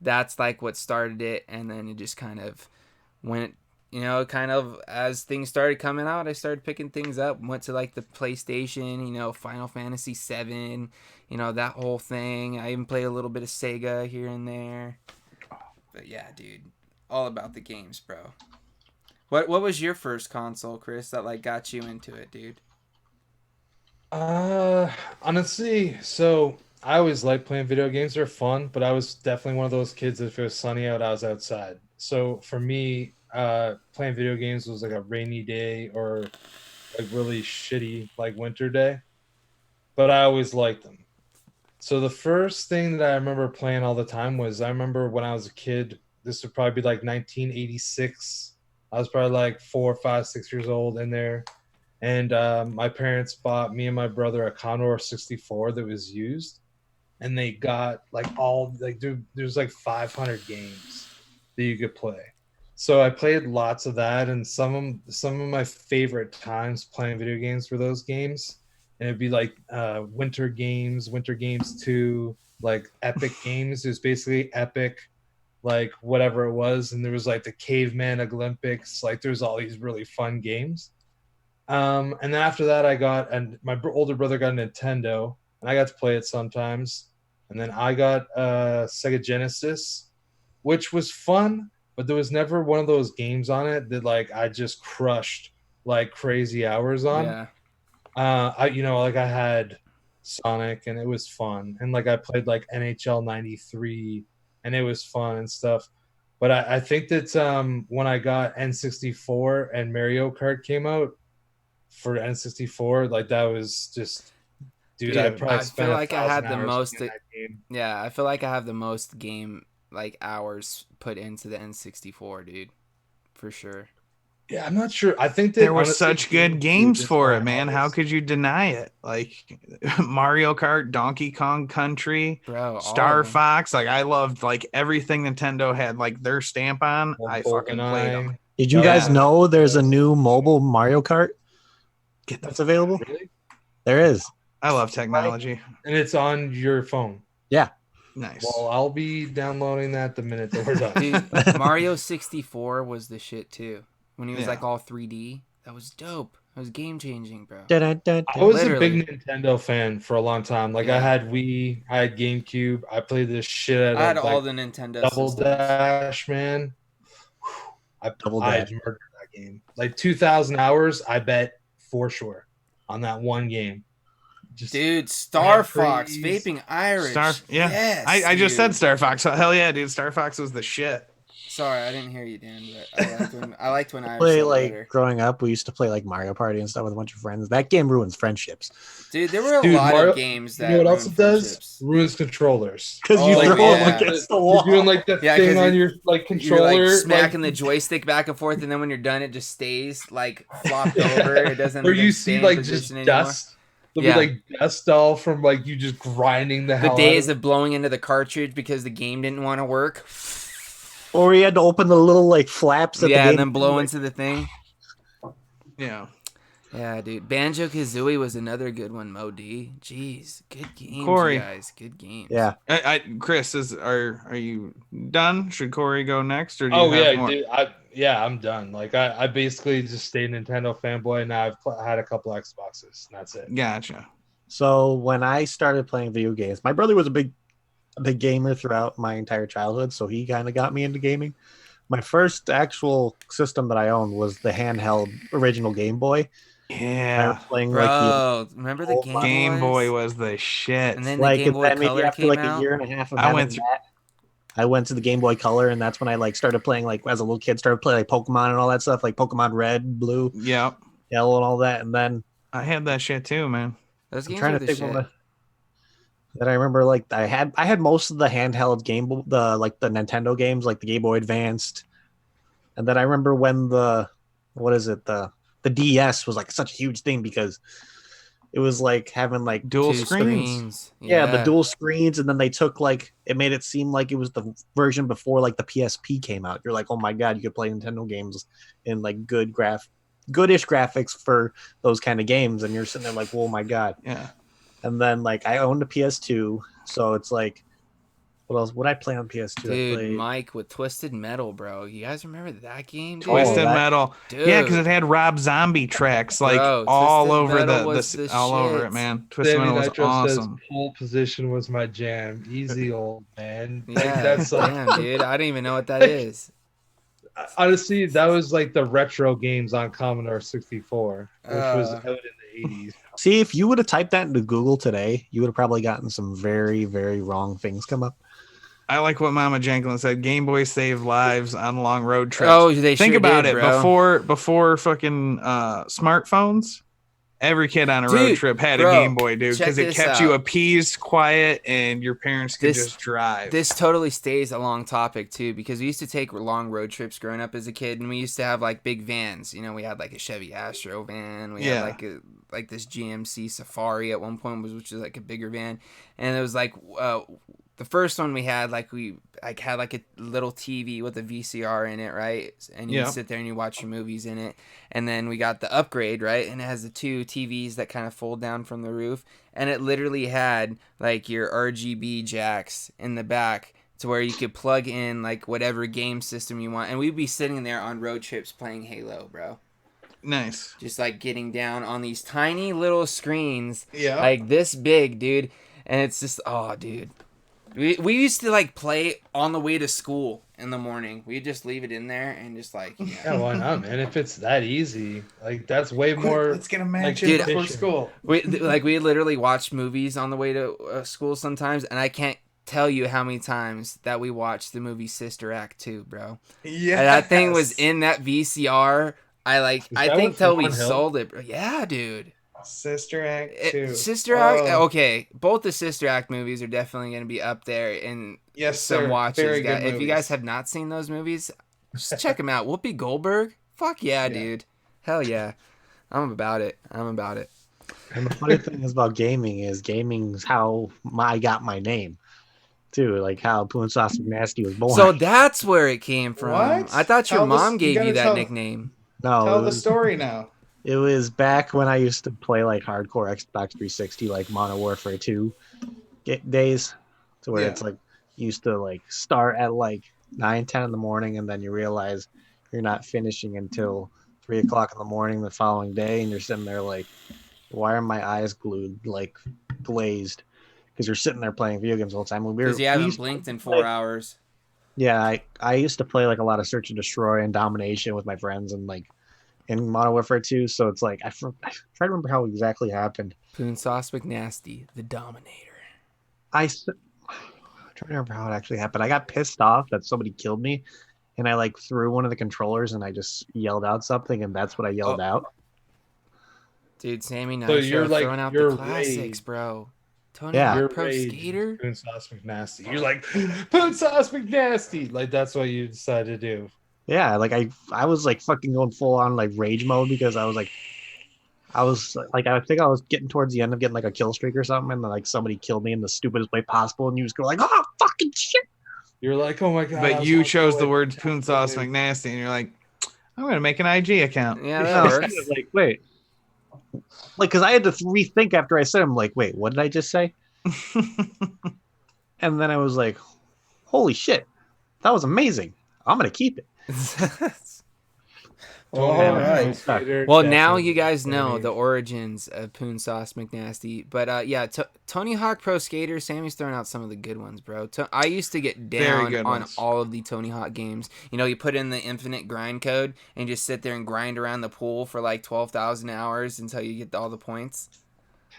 Speaker 2: that's like what started it, and then it just kind of went, kind of as things started coming out, I started picking things up, went to like the PlayStation, Final Fantasy 7, that whole thing. I even played a little bit of Sega here and there. But yeah, dude, all about the games, bro. What was your first console, Chris, that like got you into it, dude?
Speaker 4: Honestly, so I always liked playing video games. They're fun, but I was definitely one of those kids that if it was sunny out, I was outside. So for me, playing video games was like a rainy day or like really shitty like winter day, but I always liked them. So the first thing that I remember playing all the time was I remember when I was a kid, this would probably be like 1986. I was probably like 4, 5, 6 years old in there. And my parents bought me and my brother a Commodore 64 that was used. And they got like all like there's like 500 games that you could play. So I played lots of that, and some of my favorite times playing video games were those games. And it'd be like Winter Games 2, like Epic Games. It was basically Epic, like whatever it was. And there was like the Caveman Olympics. Like there's all these really fun games. And then after that, I got, and my older brother got a Nintendo, and I got to play it sometimes. And then I got Sega Genesis, which was fun, but there was never one of those games on it that like I just crushed like crazy hours on.
Speaker 2: Yeah.
Speaker 4: Like I had Sonic, and it was fun, and like I played like NHL '93, and it was fun and stuff. But I think that when I got N64 and Mario Kart came out for N64, like that was just, dude, I probably
Speaker 2: I
Speaker 4: spent
Speaker 2: feel like I had the
Speaker 4: 1,000 hours
Speaker 2: most.
Speaker 4: playing that game.
Speaker 2: Yeah, I feel like I have the most game like hours put into the N64, dude, for sure.
Speaker 4: Yeah, I'm not sure. I think that
Speaker 1: There were
Speaker 4: honestly,
Speaker 1: such good games
Speaker 4: is
Speaker 1: for
Speaker 4: my
Speaker 1: it, man. How
Speaker 4: hardest.
Speaker 1: could you deny it? Like Mario Kart, Donkey Kong Country,
Speaker 2: Bro, all
Speaker 1: Star
Speaker 2: of them.
Speaker 1: Fox. Like I loved like everything Nintendo had like their stamp on. I fucking played them.
Speaker 4: GoldenEye.
Speaker 5: Did you
Speaker 4: Oh,
Speaker 5: guys
Speaker 1: yeah.
Speaker 5: know there's a new mobile Mario Kart
Speaker 1: Get the
Speaker 5: that's available?
Speaker 4: Really?
Speaker 5: There is.
Speaker 1: I love technology.
Speaker 4: And it's on your phone.
Speaker 5: Yeah.
Speaker 1: Nice.
Speaker 4: Well, I'll be downloading that the minute that we're done.
Speaker 2: Dude, Mario 64 was the shit too. When he was
Speaker 1: Yeah.
Speaker 2: like all 3D, that was dope. It was game changing, bro.
Speaker 5: Dun-dun-dun-dun.
Speaker 4: I was
Speaker 2: Literally.
Speaker 4: a big Nintendo fan for a long time. Like
Speaker 2: Yeah.
Speaker 4: I had Wii, I had GameCube. I played this shit out
Speaker 2: I had
Speaker 4: of
Speaker 2: all
Speaker 4: like
Speaker 2: the Nintendo
Speaker 4: Double
Speaker 2: systems.
Speaker 4: Dash, man.
Speaker 5: Double
Speaker 4: I
Speaker 5: Dash.
Speaker 4: murdered that game. Like 2,000 hours, I bet for sure on that one game. Just
Speaker 2: Dude, Star
Speaker 4: Grand
Speaker 2: Fox,
Speaker 4: Prix.
Speaker 2: Vaping Irish.
Speaker 1: Yeah.
Speaker 2: Yes,
Speaker 1: I just said
Speaker 2: dude.
Speaker 1: Star Fox. Hell yeah, dude. Star Fox was the shit.
Speaker 2: Sorry, I didn't hear you, Dan, but I liked when Irish
Speaker 5: Play
Speaker 2: said it
Speaker 5: like
Speaker 2: better.
Speaker 5: growing up, we used to play like Mario Party and stuff with a bunch of friends. That game ruins friendships
Speaker 2: Dude, there were a
Speaker 4: Dude,
Speaker 2: lot
Speaker 4: Mario-
Speaker 2: of games that
Speaker 4: you know what else
Speaker 2: ruined
Speaker 4: it does?
Speaker 2: friendships.
Speaker 4: Ruins controllers.
Speaker 5: because
Speaker 2: Oh,
Speaker 5: you throw
Speaker 2: yeah.
Speaker 5: them against the
Speaker 4: You're
Speaker 5: wall.
Speaker 4: doing like the
Speaker 2: Yeah,
Speaker 4: thing
Speaker 2: 'cause
Speaker 4: on your like
Speaker 2: You're
Speaker 4: controller,
Speaker 2: like smacking
Speaker 4: like,
Speaker 2: the joystick back and forth, and then when you're done, it just stays like flopped over. It doesn't.
Speaker 4: or you
Speaker 2: even
Speaker 4: see
Speaker 2: stay in
Speaker 4: like just
Speaker 2: position anymore.
Speaker 4: dust. There'll
Speaker 2: Yeah.
Speaker 4: be like dust all from like you just grinding the
Speaker 2: The
Speaker 4: hell
Speaker 2: days
Speaker 4: out
Speaker 2: of blowing into the cartridge because the game didn't want to work.
Speaker 5: Or we had to open the little like flaps at
Speaker 2: Yeah,
Speaker 5: the
Speaker 2: and
Speaker 5: game.
Speaker 2: then blow into the thing.
Speaker 1: Yeah.
Speaker 2: Yeah, dude. Banjo Kazooie was another good one, Mo D. Jeez, good games,
Speaker 1: Corey.
Speaker 2: you guys. Good games.
Speaker 5: Yeah.
Speaker 1: Chris, are you done? Should Corey go next, or do you
Speaker 4: Oh
Speaker 1: have
Speaker 4: yeah,
Speaker 1: more?
Speaker 4: dude. I'm done. Like I basically just stayed Nintendo fanboy. Now I've had a couple Xboxes, and that's it.
Speaker 1: Gotcha.
Speaker 5: So when I started playing video games, my brother was a big gamer throughout my entire childhood, so he kind of got me into gaming. My first actual system that I owned was the handheld original Game Boy. I
Speaker 1: Yeah.
Speaker 5: was playing like
Speaker 2: Bro, remember the
Speaker 5: Oh,
Speaker 2: Game
Speaker 1: Game Boy
Speaker 2: Boys?
Speaker 1: was the shit.
Speaker 2: And then
Speaker 5: like
Speaker 2: the Game
Speaker 5: and
Speaker 2: Boy
Speaker 5: then maybe
Speaker 2: Color
Speaker 5: after
Speaker 2: came
Speaker 5: like
Speaker 2: out.
Speaker 5: a year and a half of
Speaker 1: I
Speaker 5: having
Speaker 1: went through-
Speaker 5: that, I went to the Game Boy Color, and that's when I like started playing like as a little kid, started playing like Pokemon and all that stuff, like Pokemon Red, Blue,
Speaker 1: Yep.
Speaker 5: Yellow, and all that. And then
Speaker 1: I had that shit too, man.
Speaker 2: Those
Speaker 5: I'm
Speaker 2: games
Speaker 5: trying
Speaker 2: were
Speaker 5: to
Speaker 2: the
Speaker 5: think
Speaker 2: shit.
Speaker 5: of that I remember like I had most of the handheld the Nintendo games, like the Game Boy Advanced. And then I remember when the DS was like such a huge thing because it was like having like
Speaker 3: Dual
Speaker 2: Two
Speaker 3: screens.
Speaker 5: yeah, the dual screens, and then they took like it made it seem like it was the version before like the PSP came out. You're like, oh my god, you could play Nintendo games in like goodish graphics for those kind of games, and you're sitting there like, oh my god.
Speaker 3: Yeah.
Speaker 5: And then like I owned a PS2, so it's like, what else would I play on PS2? I
Speaker 2: Dude,
Speaker 5: played
Speaker 2: Mike with Twisted Metal, bro. You guys remember that game, dude?
Speaker 3: Twisted
Speaker 5: that-
Speaker 3: Metal.
Speaker 2: Dude.
Speaker 3: Yeah, because it had Rob Zombie tracks like
Speaker 2: Bro,
Speaker 3: all
Speaker 2: Twisted
Speaker 3: over
Speaker 2: Metal
Speaker 3: the
Speaker 2: was the
Speaker 3: all over
Speaker 2: shit.
Speaker 3: it, man. Twisted
Speaker 4: Sammy
Speaker 3: Metal was
Speaker 4: Nitro
Speaker 3: awesome.
Speaker 4: says pole position was my jam. Easy, old man. Like,
Speaker 2: Yeah,
Speaker 4: that's like,
Speaker 2: damn, dude. I don't even know what that is.
Speaker 4: honestly, that was like the retro games on Commodore 64, which was out in the 80s.
Speaker 5: See, if you would have typed that into Google today, you would have probably gotten some very, very wrong things come up.
Speaker 3: I like what Mama Janklin said. Game Boy saved lives on long road trips.
Speaker 2: Oh, they
Speaker 3: Think
Speaker 2: sure
Speaker 3: about
Speaker 2: did,
Speaker 3: it.
Speaker 2: bro.
Speaker 3: Before fucking smartphones, every kid on a road
Speaker 2: Dude,
Speaker 3: trip had
Speaker 2: bro,
Speaker 3: a Game Boy, dude,
Speaker 2: check
Speaker 3: because it
Speaker 2: this
Speaker 3: kept you
Speaker 2: out.
Speaker 3: appeased, quiet, and your parents could
Speaker 2: This-
Speaker 3: just drive.
Speaker 2: This totally stays a long topic too, because we used to take long road trips growing up as a kid, and we used to have like big vans. You know, we had like a Chevy Astro van. We
Speaker 3: Yeah.
Speaker 2: had like this GMC Safari at one point, which was like a bigger van, and it was like the first one we had had like a little TV with a VCR in it, right? And you
Speaker 3: Yeah.
Speaker 2: sit there and you watch your movies in it. And then we got the upgrade, right? And it has the two TVs that kind of fold down from the roof, and it literally had like your RGB jacks in the back to where you could plug in like whatever game system you want. And we'd be sitting there on road trips playing Halo, bro.
Speaker 3: Nice.
Speaker 2: Just like getting down on these tiny little screens,
Speaker 3: Yeah.
Speaker 2: like this big, dude. And it's just, oh, dude. We used to like play on the way to school in the morning. We'd just leave it in there and just like,
Speaker 4: Yeah, why not, man? If it's that easy, like that's way more.
Speaker 3: Let's get a match
Speaker 2: Dude,
Speaker 3: in before
Speaker 4: efficient.
Speaker 3: school.
Speaker 2: we literally watched movies on the way to school sometimes, and I can't tell you how many times that we watched the movie Sister Act 2, bro.
Speaker 3: Yeah.
Speaker 2: And that thing was in that VCR. I
Speaker 4: that
Speaker 2: think
Speaker 4: with
Speaker 2: till we
Speaker 4: Lauryn Hill?
Speaker 2: sold it, bro. Yeah, dude.
Speaker 3: Sister Act 2.
Speaker 2: Sister Act.
Speaker 3: Oh.
Speaker 2: Okay, both the Sister Act movies are definitely going to be up there in
Speaker 3: Yes,
Speaker 2: some
Speaker 3: sir.
Speaker 2: watches.
Speaker 3: Very good
Speaker 2: If you guys
Speaker 3: movies.
Speaker 2: have not seen those movies, just check them out. Whoopi Goldberg. Fuck yeah, dude. Hell yeah. I'm about it.
Speaker 5: And the funny thing is about gaming's how I got my name, too. Like how Poon Sauce McNasty was born.
Speaker 2: So that's where it came from.
Speaker 3: What?
Speaker 2: I thought your
Speaker 3: Tell
Speaker 2: mom
Speaker 3: you
Speaker 2: gave you
Speaker 3: gotta
Speaker 2: that
Speaker 3: tell-
Speaker 2: nickname.
Speaker 5: no,
Speaker 3: Tell
Speaker 5: it
Speaker 3: the
Speaker 5: was,
Speaker 3: story now.
Speaker 5: it was back when I used to play like hardcore Xbox 360, like Modern Warfare 2 days, to where
Speaker 3: Yeah.
Speaker 5: it's like you used to like start at like 9-10 in the morning, and then you realize you're not finishing until 3 o'clock in the morning the following day, and you're sitting there like, why are my eyes glued, like glazed? Because you're sitting there playing video games all the time.
Speaker 2: Because you haven't blinked in 4 hours.
Speaker 5: Yeah, I used to play like a lot of Search and Destroy and Domination with my friends, and like in Modern Warfare 2. So it's like I try to remember how exactly happened.
Speaker 2: Poon Sauce McNasty, the Dominator.
Speaker 5: I'm trying to remember how it actually happened. I got pissed off that somebody killed me, and I like threw one of the controllers, and I just yelled out something, and that's what I yelled out.
Speaker 2: Dude, Sammy
Speaker 4: So
Speaker 2: Nitro
Speaker 4: you're like-
Speaker 2: throwing out
Speaker 4: you're
Speaker 2: the classics,
Speaker 4: rage.
Speaker 2: bro. Tony
Speaker 5: Yeah.
Speaker 2: Hawk
Speaker 4: Your
Speaker 2: Pro
Speaker 4: rage,
Speaker 2: Skater.
Speaker 4: Poon Sauce McNasty. You're like Poon Sauce McNasty. Like that's what you decided to do.
Speaker 5: Yeah, like I was like fucking going full on like rage mode because I think I was getting towards the end of getting like a kill streak or something, and then like somebody killed me in the stupidest way possible, and you just go like, oh fucking shit.
Speaker 4: You're like, oh my god. I
Speaker 3: But
Speaker 4: was
Speaker 3: you
Speaker 4: walking
Speaker 3: chose
Speaker 4: away
Speaker 3: the
Speaker 4: from
Speaker 3: words
Speaker 4: that.
Speaker 3: Poon Sauce McNasty, and you're like, I'm gonna make an IG account.
Speaker 2: Yeah,
Speaker 5: I
Speaker 2: that
Speaker 5: was
Speaker 2: works.
Speaker 5: kind of like, wait, like because I had to rethink after I said, I'm like, wait, what did I just say? And then I was like, holy shit, that was amazing. I'm gonna keep it.
Speaker 4: Tony
Speaker 2: All
Speaker 4: Hawk
Speaker 2: right.
Speaker 4: Pro Skater,
Speaker 2: Well, now
Speaker 4: definitely
Speaker 2: you guys know
Speaker 4: Tony.
Speaker 2: the origins of Poon Sauce McNasty. But yeah, Tony Hawk Pro Skater, Sammy's throwing out some of the good ones, bro. I used to get
Speaker 3: Very
Speaker 2: down
Speaker 3: good
Speaker 2: on
Speaker 3: ones.
Speaker 2: all of the Tony Hawk games. You know, you put in the infinite grind code and just sit there and grind around the pool for like 12,000 hours until you get all the points.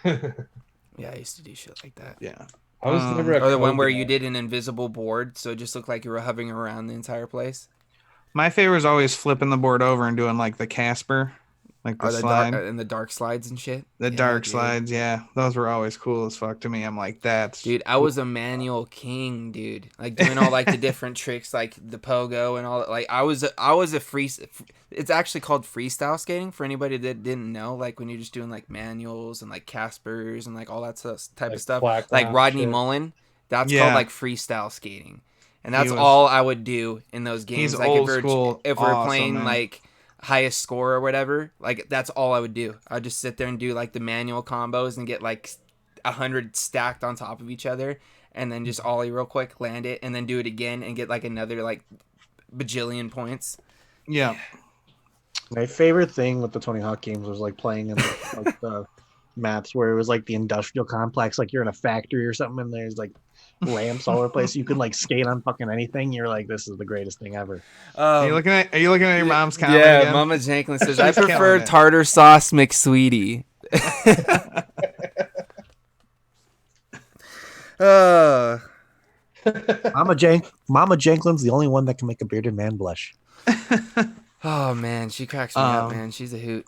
Speaker 2: Yeah, I used to do shit like that.
Speaker 3: Yeah.
Speaker 4: I was never a
Speaker 2: Or the one
Speaker 4: code
Speaker 2: where
Speaker 4: guy.
Speaker 2: you did an invisible board, so it just looked like you were hovering around the entire place.
Speaker 3: My favorite is always flipping the board over and doing like the Casper, like the
Speaker 2: Or the
Speaker 3: slide.
Speaker 2: dark, and the dark slides and shit.
Speaker 3: The
Speaker 2: Yeah,
Speaker 3: dark
Speaker 2: dude.
Speaker 3: slides, yeah. Those were always cool as fuck to me. I'm like, that's
Speaker 2: Dude, I was a manual king, dude. Like doing all like the different tricks, like the pogo and all that. Like I was a free. it's actually called freestyle skating for anybody that didn't know. Like when you're just doing like manuals and like Caspers and like all that type of stuff.
Speaker 4: flat
Speaker 2: Like
Speaker 4: ground
Speaker 2: Rodney
Speaker 4: shit.
Speaker 2: Mullen, that's
Speaker 3: Yeah.
Speaker 2: called like freestyle skating, and that's
Speaker 3: He was-
Speaker 2: all I would do in those games.
Speaker 3: He's
Speaker 2: Like
Speaker 3: old school,
Speaker 2: if we're
Speaker 3: awesome,
Speaker 2: playing
Speaker 3: man.
Speaker 2: like highest score or whatever, like that's all I would do. I'd just sit there and do like the manual combos and get like 100 stacked on top of each other, and then just ollie real quick, land it, and then do it again and get like another like bajillion points.
Speaker 3: Yeah.
Speaker 5: My favorite thing with the Tony Hawk games was like playing in like the maps where it was like the industrial complex, like you're in a factory or something, and there's like lamps all over the place. You could like skate on fucking anything. You're like, this is the greatest thing ever.
Speaker 3: Are you looking at your mom's comment
Speaker 2: Yeah,
Speaker 3: again?
Speaker 2: Mama Janklin says, I
Speaker 3: She's
Speaker 2: prefer
Speaker 3: killing it.
Speaker 2: tartar sauce McSweetie.
Speaker 5: Mama Janklin's the only one that can make a bearded man blush.
Speaker 2: Oh man, she cracks me up, man. She's a hoot.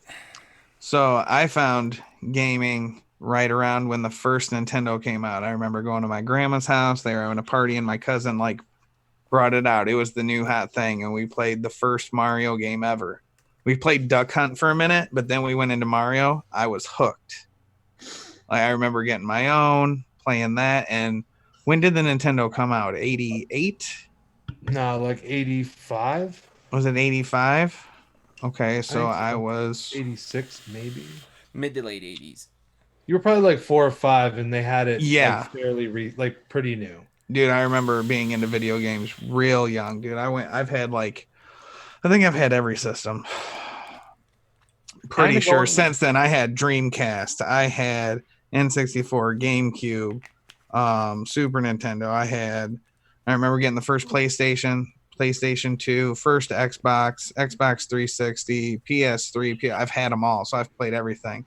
Speaker 3: So I found gaming right around when the first Nintendo came out. I remember going to my grandma's house. They were having a party, and my cousin like brought it out. It was the new hot thing, and we played the first Mario game ever. We played Duck Hunt for a minute, but then we went into Mario. I was hooked. I remember getting my own, playing that. And when did the Nintendo come out? 88?
Speaker 4: No, like 85,
Speaker 3: Was it 85? Okay, so
Speaker 4: think so.
Speaker 3: I was
Speaker 4: 86 maybe.
Speaker 2: Mid to late 80s.
Speaker 4: You were probably like 4 or 5, and they had it
Speaker 3: Yeah.
Speaker 4: like fairly like pretty new.
Speaker 3: Dude, I remember being into video games real young, dude. I think I've had every system. Pretty
Speaker 5: Kinda
Speaker 3: sure
Speaker 5: going-
Speaker 3: since then I had Dreamcast, I had N64, GameCube, Super Nintendo. I remember getting the first PlayStation 2, first Xbox 360, PS3. I've had them all, so I've played everything.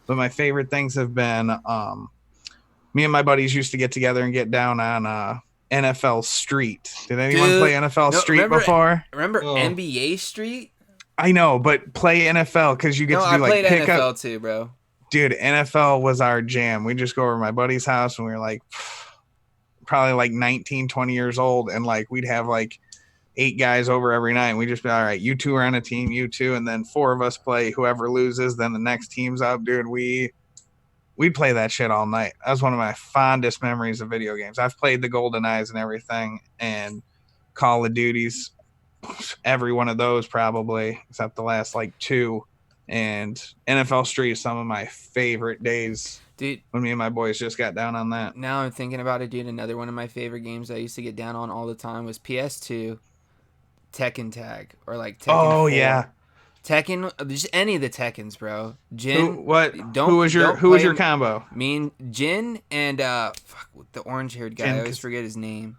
Speaker 3: But my favorite things have been me and my buddies used to get together and get down on NFL Street. Did anyone
Speaker 2: Dude,
Speaker 3: play NFL
Speaker 2: no,
Speaker 3: Street
Speaker 2: remember-
Speaker 3: before?
Speaker 2: Remember
Speaker 4: Oh.
Speaker 2: NBA Street?
Speaker 3: I know, but play NFL because you get
Speaker 2: No,
Speaker 3: to
Speaker 2: I
Speaker 3: do like
Speaker 2: played
Speaker 3: pick
Speaker 2: NFL
Speaker 3: up.
Speaker 2: too, bro.
Speaker 3: Dude, NFL was our jam. We just go over to my buddy's house and we were like probably like 19, 20 years old. And like we'd have like 8 guys over every night. And we'd just be all right, you 2 are on a team, you 2, and then 4 of us play. Whoever loses, then the next team's up, dude. We'd play that shit all night. That was one of my fondest memories of video games. I've played the Golden Eyes and everything, and Call of Duties, every one of those probably, except the last like 2. And NFL Street is some of my favorite days
Speaker 2: Dude,
Speaker 3: when me and my boys just got down on that.
Speaker 2: now I'm thinking about it, dude. Another one of my favorite games I used to get down on all the time was PS2, Tekken Tag, or like Tekken
Speaker 3: Oh
Speaker 2: 4.
Speaker 3: yeah.
Speaker 2: Tekken, just any of the Tekkens, bro.
Speaker 3: Who
Speaker 2: Jin,
Speaker 3: who was your
Speaker 2: play
Speaker 3: combo?
Speaker 2: Me and Jin and fuck, the orange-haired guy.
Speaker 3: Jin,
Speaker 2: I always
Speaker 3: 'cause-
Speaker 2: forget his name.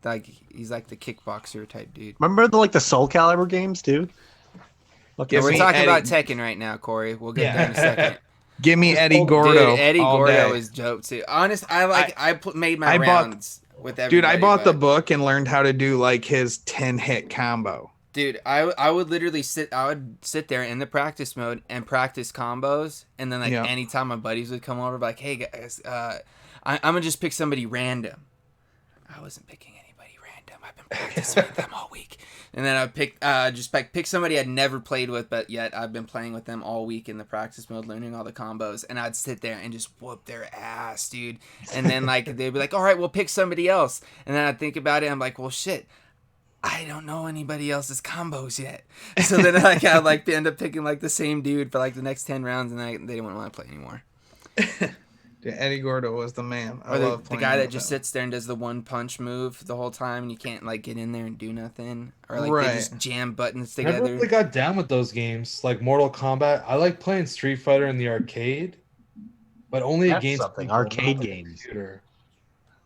Speaker 2: Like he's like the kickboxer type dude.
Speaker 5: Remember the Soul Calibur games, dude?
Speaker 3: Give
Speaker 2: We're
Speaker 3: me
Speaker 2: talking
Speaker 3: Eddie.
Speaker 2: about Tekken right now, Corey. We'll get there in a second.
Speaker 3: Give me Eddie
Speaker 4: Dude,
Speaker 3: Gordo.
Speaker 2: Dude, Eddie
Speaker 3: all
Speaker 2: Gordo
Speaker 3: day.
Speaker 2: was dope too. Honest, made my
Speaker 3: I bought-
Speaker 2: rounds with everybody.
Speaker 3: Dude, I bought the
Speaker 2: but-
Speaker 3: book and learned how to do like his 10-hit combo.
Speaker 2: Dude, I would literally sit there in the practice mode and practice combos, and then like
Speaker 3: Yeah.
Speaker 2: anytime my buddies would come over, like, hey guys, I'm gonna just pick somebody random. I wasn't picking anybody random. I've been practicing with them all week, and then I pick pick somebody I'd never played with, but yet I've been playing with them all week in the practice mode, learning all the combos, and I'd sit there and just whoop their ass, dude. And then like they'd be like, all right, we'll pick somebody else, and then I'd think about it, I'm like, well, shit. I don't know anybody else's combos yet. So then like I like end up picking like the same dude for like the next 10 rounds, and they didn't want to play anymore.
Speaker 3: Dude, Eddie Gordo was the man. I
Speaker 2: Or
Speaker 3: love
Speaker 2: the
Speaker 3: playing
Speaker 2: guy that
Speaker 3: with
Speaker 2: just
Speaker 3: him.
Speaker 2: sits there and does the one punch move the whole time, and you can't like get in there and do nothing. Or like
Speaker 3: Right.
Speaker 2: they just jam buttons
Speaker 4: I never
Speaker 2: together.
Speaker 4: really got down with those games, like Mortal Kombat. I like playing Street Fighter in the arcade, but only
Speaker 5: That's
Speaker 4: against
Speaker 5: something,
Speaker 4: people,
Speaker 5: arcade
Speaker 4: not the
Speaker 5: games.
Speaker 4: computer.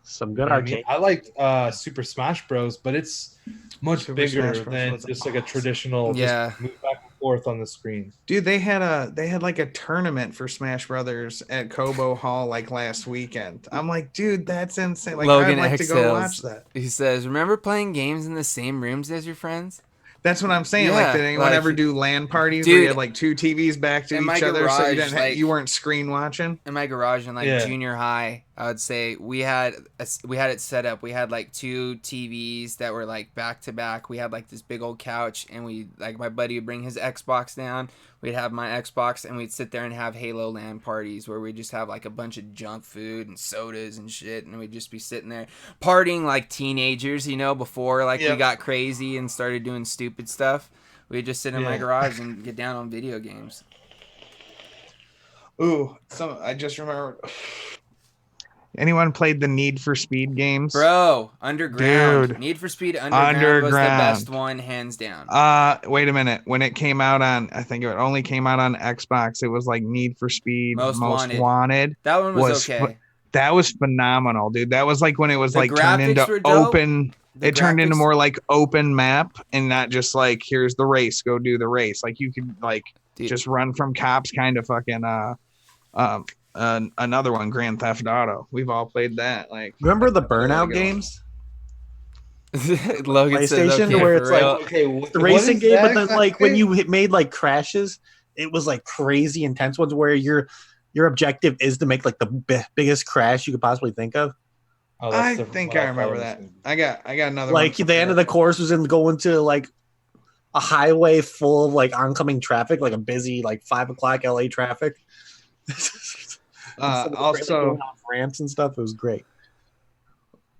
Speaker 5: Some
Speaker 4: You
Speaker 5: good
Speaker 4: know what I mean?
Speaker 5: arcade.
Speaker 4: I liked Super Smash Bros, but it's much
Speaker 3: Super
Speaker 4: bigger
Speaker 3: Smash Bros
Speaker 4: than
Speaker 3: was
Speaker 4: just like a
Speaker 3: awesome.
Speaker 4: traditional
Speaker 2: Yeah.
Speaker 4: just move back and forth on the screen.
Speaker 3: Dude, they had like a tournament for Smash Brothers at Cobo Hall like last weekend. I'm like, dude, that's insane. Like
Speaker 2: Logan
Speaker 3: I'd like to go
Speaker 2: exhales.
Speaker 3: watch that.
Speaker 2: He says, "Remember playing games in the same rooms as your friends?"
Speaker 3: That's what I'm saying.
Speaker 2: Yeah,
Speaker 3: like, did anyone
Speaker 2: like-
Speaker 3: ever do LAN parties
Speaker 2: Dude,
Speaker 3: where you had like 2 TVs back to
Speaker 2: in my
Speaker 3: each other, so you
Speaker 2: garage,
Speaker 3: didn't
Speaker 2: like-
Speaker 3: you weren't screen watching?
Speaker 2: In my garage in like
Speaker 4: Yeah.
Speaker 2: junior high, I would say we had it set up. We had like 2 TVs that were like back to back. We had like this big old couch, and we like my buddy would bring his Xbox down. We'd have my Xbox, and we'd sit there and have Halo LAN parties where we'd just have like a bunch of junk food and sodas and shit, and we'd just be sitting there partying like teenagers, you know, before like we
Speaker 3: Yep.
Speaker 2: got crazy and started doing stupid stuff. We'd just sit in my
Speaker 4: Yeah.
Speaker 2: garage and get down on video games.
Speaker 3: Ooh, I just remember. Anyone played the Need for Speed games?
Speaker 2: Bro, Underground.
Speaker 3: Dude.
Speaker 2: Need for Speed Underground was the best one, hands down.
Speaker 3: Wait a minute. When it came out on, I think it only came out on Xbox. It was like Need for Speed
Speaker 2: Most
Speaker 3: Wanted.
Speaker 2: That one was okay.
Speaker 3: That was phenomenal, dude. That was like when it was
Speaker 2: The
Speaker 3: like turned
Speaker 2: graphics
Speaker 3: into
Speaker 2: were dope.
Speaker 3: open.
Speaker 2: The
Speaker 3: It turned into
Speaker 2: graphics-
Speaker 3: more like open map and not just like here's the race, go do the race. Like you could like
Speaker 2: Dude.
Speaker 3: just run from cops, kind of fucking another one, Grand Theft Auto. We've all played that. Like
Speaker 5: Remember the
Speaker 3: There we
Speaker 5: Burnout
Speaker 3: go.
Speaker 5: games?
Speaker 2: Logan says,
Speaker 5: PlayStation,
Speaker 2: okay,
Speaker 5: where
Speaker 2: for
Speaker 5: it's like-
Speaker 2: real.
Speaker 4: Okay,
Speaker 5: The racing game, but then like when you made like crashes, it was like crazy intense ones where your objective is to make like the biggest crash you could possibly think of.
Speaker 4: Oh, that's
Speaker 3: I
Speaker 4: different
Speaker 3: think
Speaker 4: from
Speaker 3: I
Speaker 4: what
Speaker 3: remember
Speaker 4: was
Speaker 3: that.
Speaker 4: thinking.
Speaker 3: I got another
Speaker 5: Like
Speaker 3: one.
Speaker 5: the end of the course was in going to like a highway full of like oncoming traffic, like a busy like 5 o'clock LA traffic. Some of the trailers
Speaker 3: Also,
Speaker 5: going off ramps and stuff. It was great.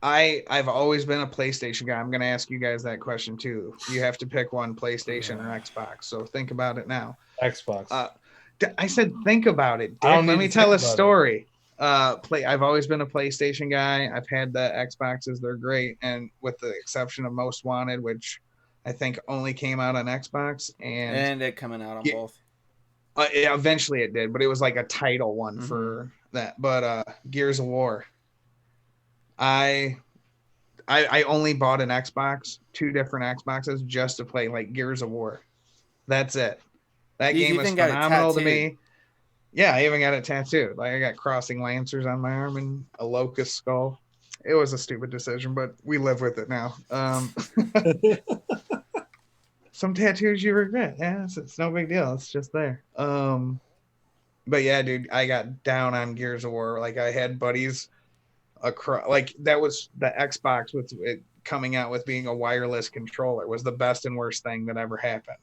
Speaker 3: I've always been a PlayStation guy. I'm gonna ask you guys that question too. You have to pick one, PlayStation or Xbox. So think about it now.
Speaker 4: Xbox.
Speaker 3: I said think about it,
Speaker 4: I don't
Speaker 3: Dick. Let
Speaker 4: need
Speaker 3: me
Speaker 4: to
Speaker 3: tell a
Speaker 4: think about it.
Speaker 3: story. I've always been a PlayStation guy. I've had the Xboxes, they're great, and with the exception of Most Wanted, which I think only came out on Xbox, and
Speaker 2: And it coming out on
Speaker 3: Yeah.
Speaker 2: both.
Speaker 3: eventually it did, but it was like a title one for that. But Gears of War, I only bought an Xbox, 2 different Xboxes, just to play like Gears of War. That's it. That
Speaker 2: You
Speaker 3: game was
Speaker 2: even got it
Speaker 3: phenomenal to
Speaker 2: tattooed.
Speaker 3: me. Yeah, I even got it tattooed. Like I got crossing lancers on my arm and a locust skull. It was a stupid decision, but we live with it now. Some tattoos you regret. Yeah, it's no big deal. It's just there. But yeah, dude, I got down on Gears of War. Like I had buddies across. Like that was the Xbox with it coming out with being a wireless controller was the best and worst thing that ever happened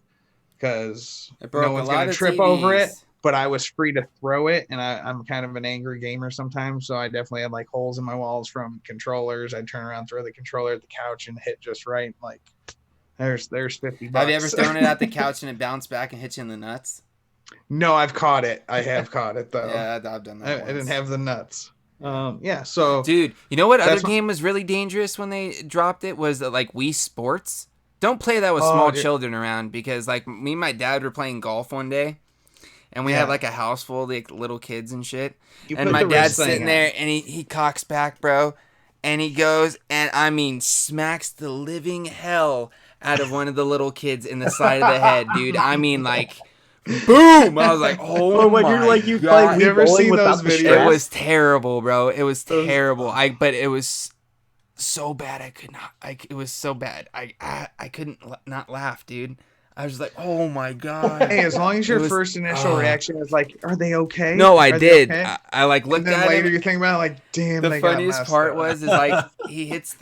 Speaker 3: because
Speaker 2: It broke
Speaker 3: no
Speaker 2: a
Speaker 3: one's
Speaker 2: lot
Speaker 3: gonna
Speaker 2: of
Speaker 3: trip over it.
Speaker 2: TVs.
Speaker 3: But I was free to throw it, and I'm kind of an angry gamer sometimes, so I definitely had like holes in my walls from controllers. I'd turn around, throw the controller at the couch, and hit just right. Like there's $50.
Speaker 2: Have you ever thrown it at the couch and it bounced back and hit you in the nuts?
Speaker 3: No, I've caught it. I have caught it though.
Speaker 2: Yeah, I've done that.
Speaker 3: I didn't
Speaker 2: once.
Speaker 3: have the nuts. Yeah. So
Speaker 2: Dude, you know what other
Speaker 3: That's what-
Speaker 2: game was really dangerous when they dropped it was like Wii Sports. Don't play that with
Speaker 3: Oh,
Speaker 2: small
Speaker 3: dude.
Speaker 2: children around because like me and my dad were playing golf one day, and we
Speaker 3: Yeah.
Speaker 2: had like a house full of like little kids and shit.
Speaker 3: you
Speaker 2: And
Speaker 3: put
Speaker 2: my
Speaker 3: the
Speaker 2: dad's
Speaker 3: wrist thing
Speaker 2: sitting
Speaker 3: on.
Speaker 2: there and he cocks back, bro, and he goes and I mean smacks the living hell out of one of the little kids in the side of the head, dude. I mean like boom! I was like, oh
Speaker 5: Or when
Speaker 2: my
Speaker 5: you're like you play
Speaker 2: God.
Speaker 3: You ever
Speaker 5: Wii bowling
Speaker 3: seen
Speaker 5: without
Speaker 3: those
Speaker 5: the
Speaker 3: videos?
Speaker 2: It
Speaker 5: strap?
Speaker 2: was terrible, bro. It was
Speaker 3: Those-
Speaker 2: terrible. But it was so bad. I could not. It was so bad. I couldn't not laugh, dude. I was just like, oh my God.
Speaker 3: Hey, as long as your
Speaker 2: It was-
Speaker 3: first initial reaction is like, "Are they okay?"
Speaker 2: No, I
Speaker 3: Are they
Speaker 2: did.
Speaker 3: okay?
Speaker 2: I like
Speaker 3: And
Speaker 2: looked
Speaker 3: then
Speaker 2: at
Speaker 3: later
Speaker 2: him.
Speaker 3: you think about it, like, "Damn."
Speaker 2: The
Speaker 3: they got
Speaker 2: funniest
Speaker 3: messed
Speaker 2: part
Speaker 3: up.
Speaker 2: was is like he hits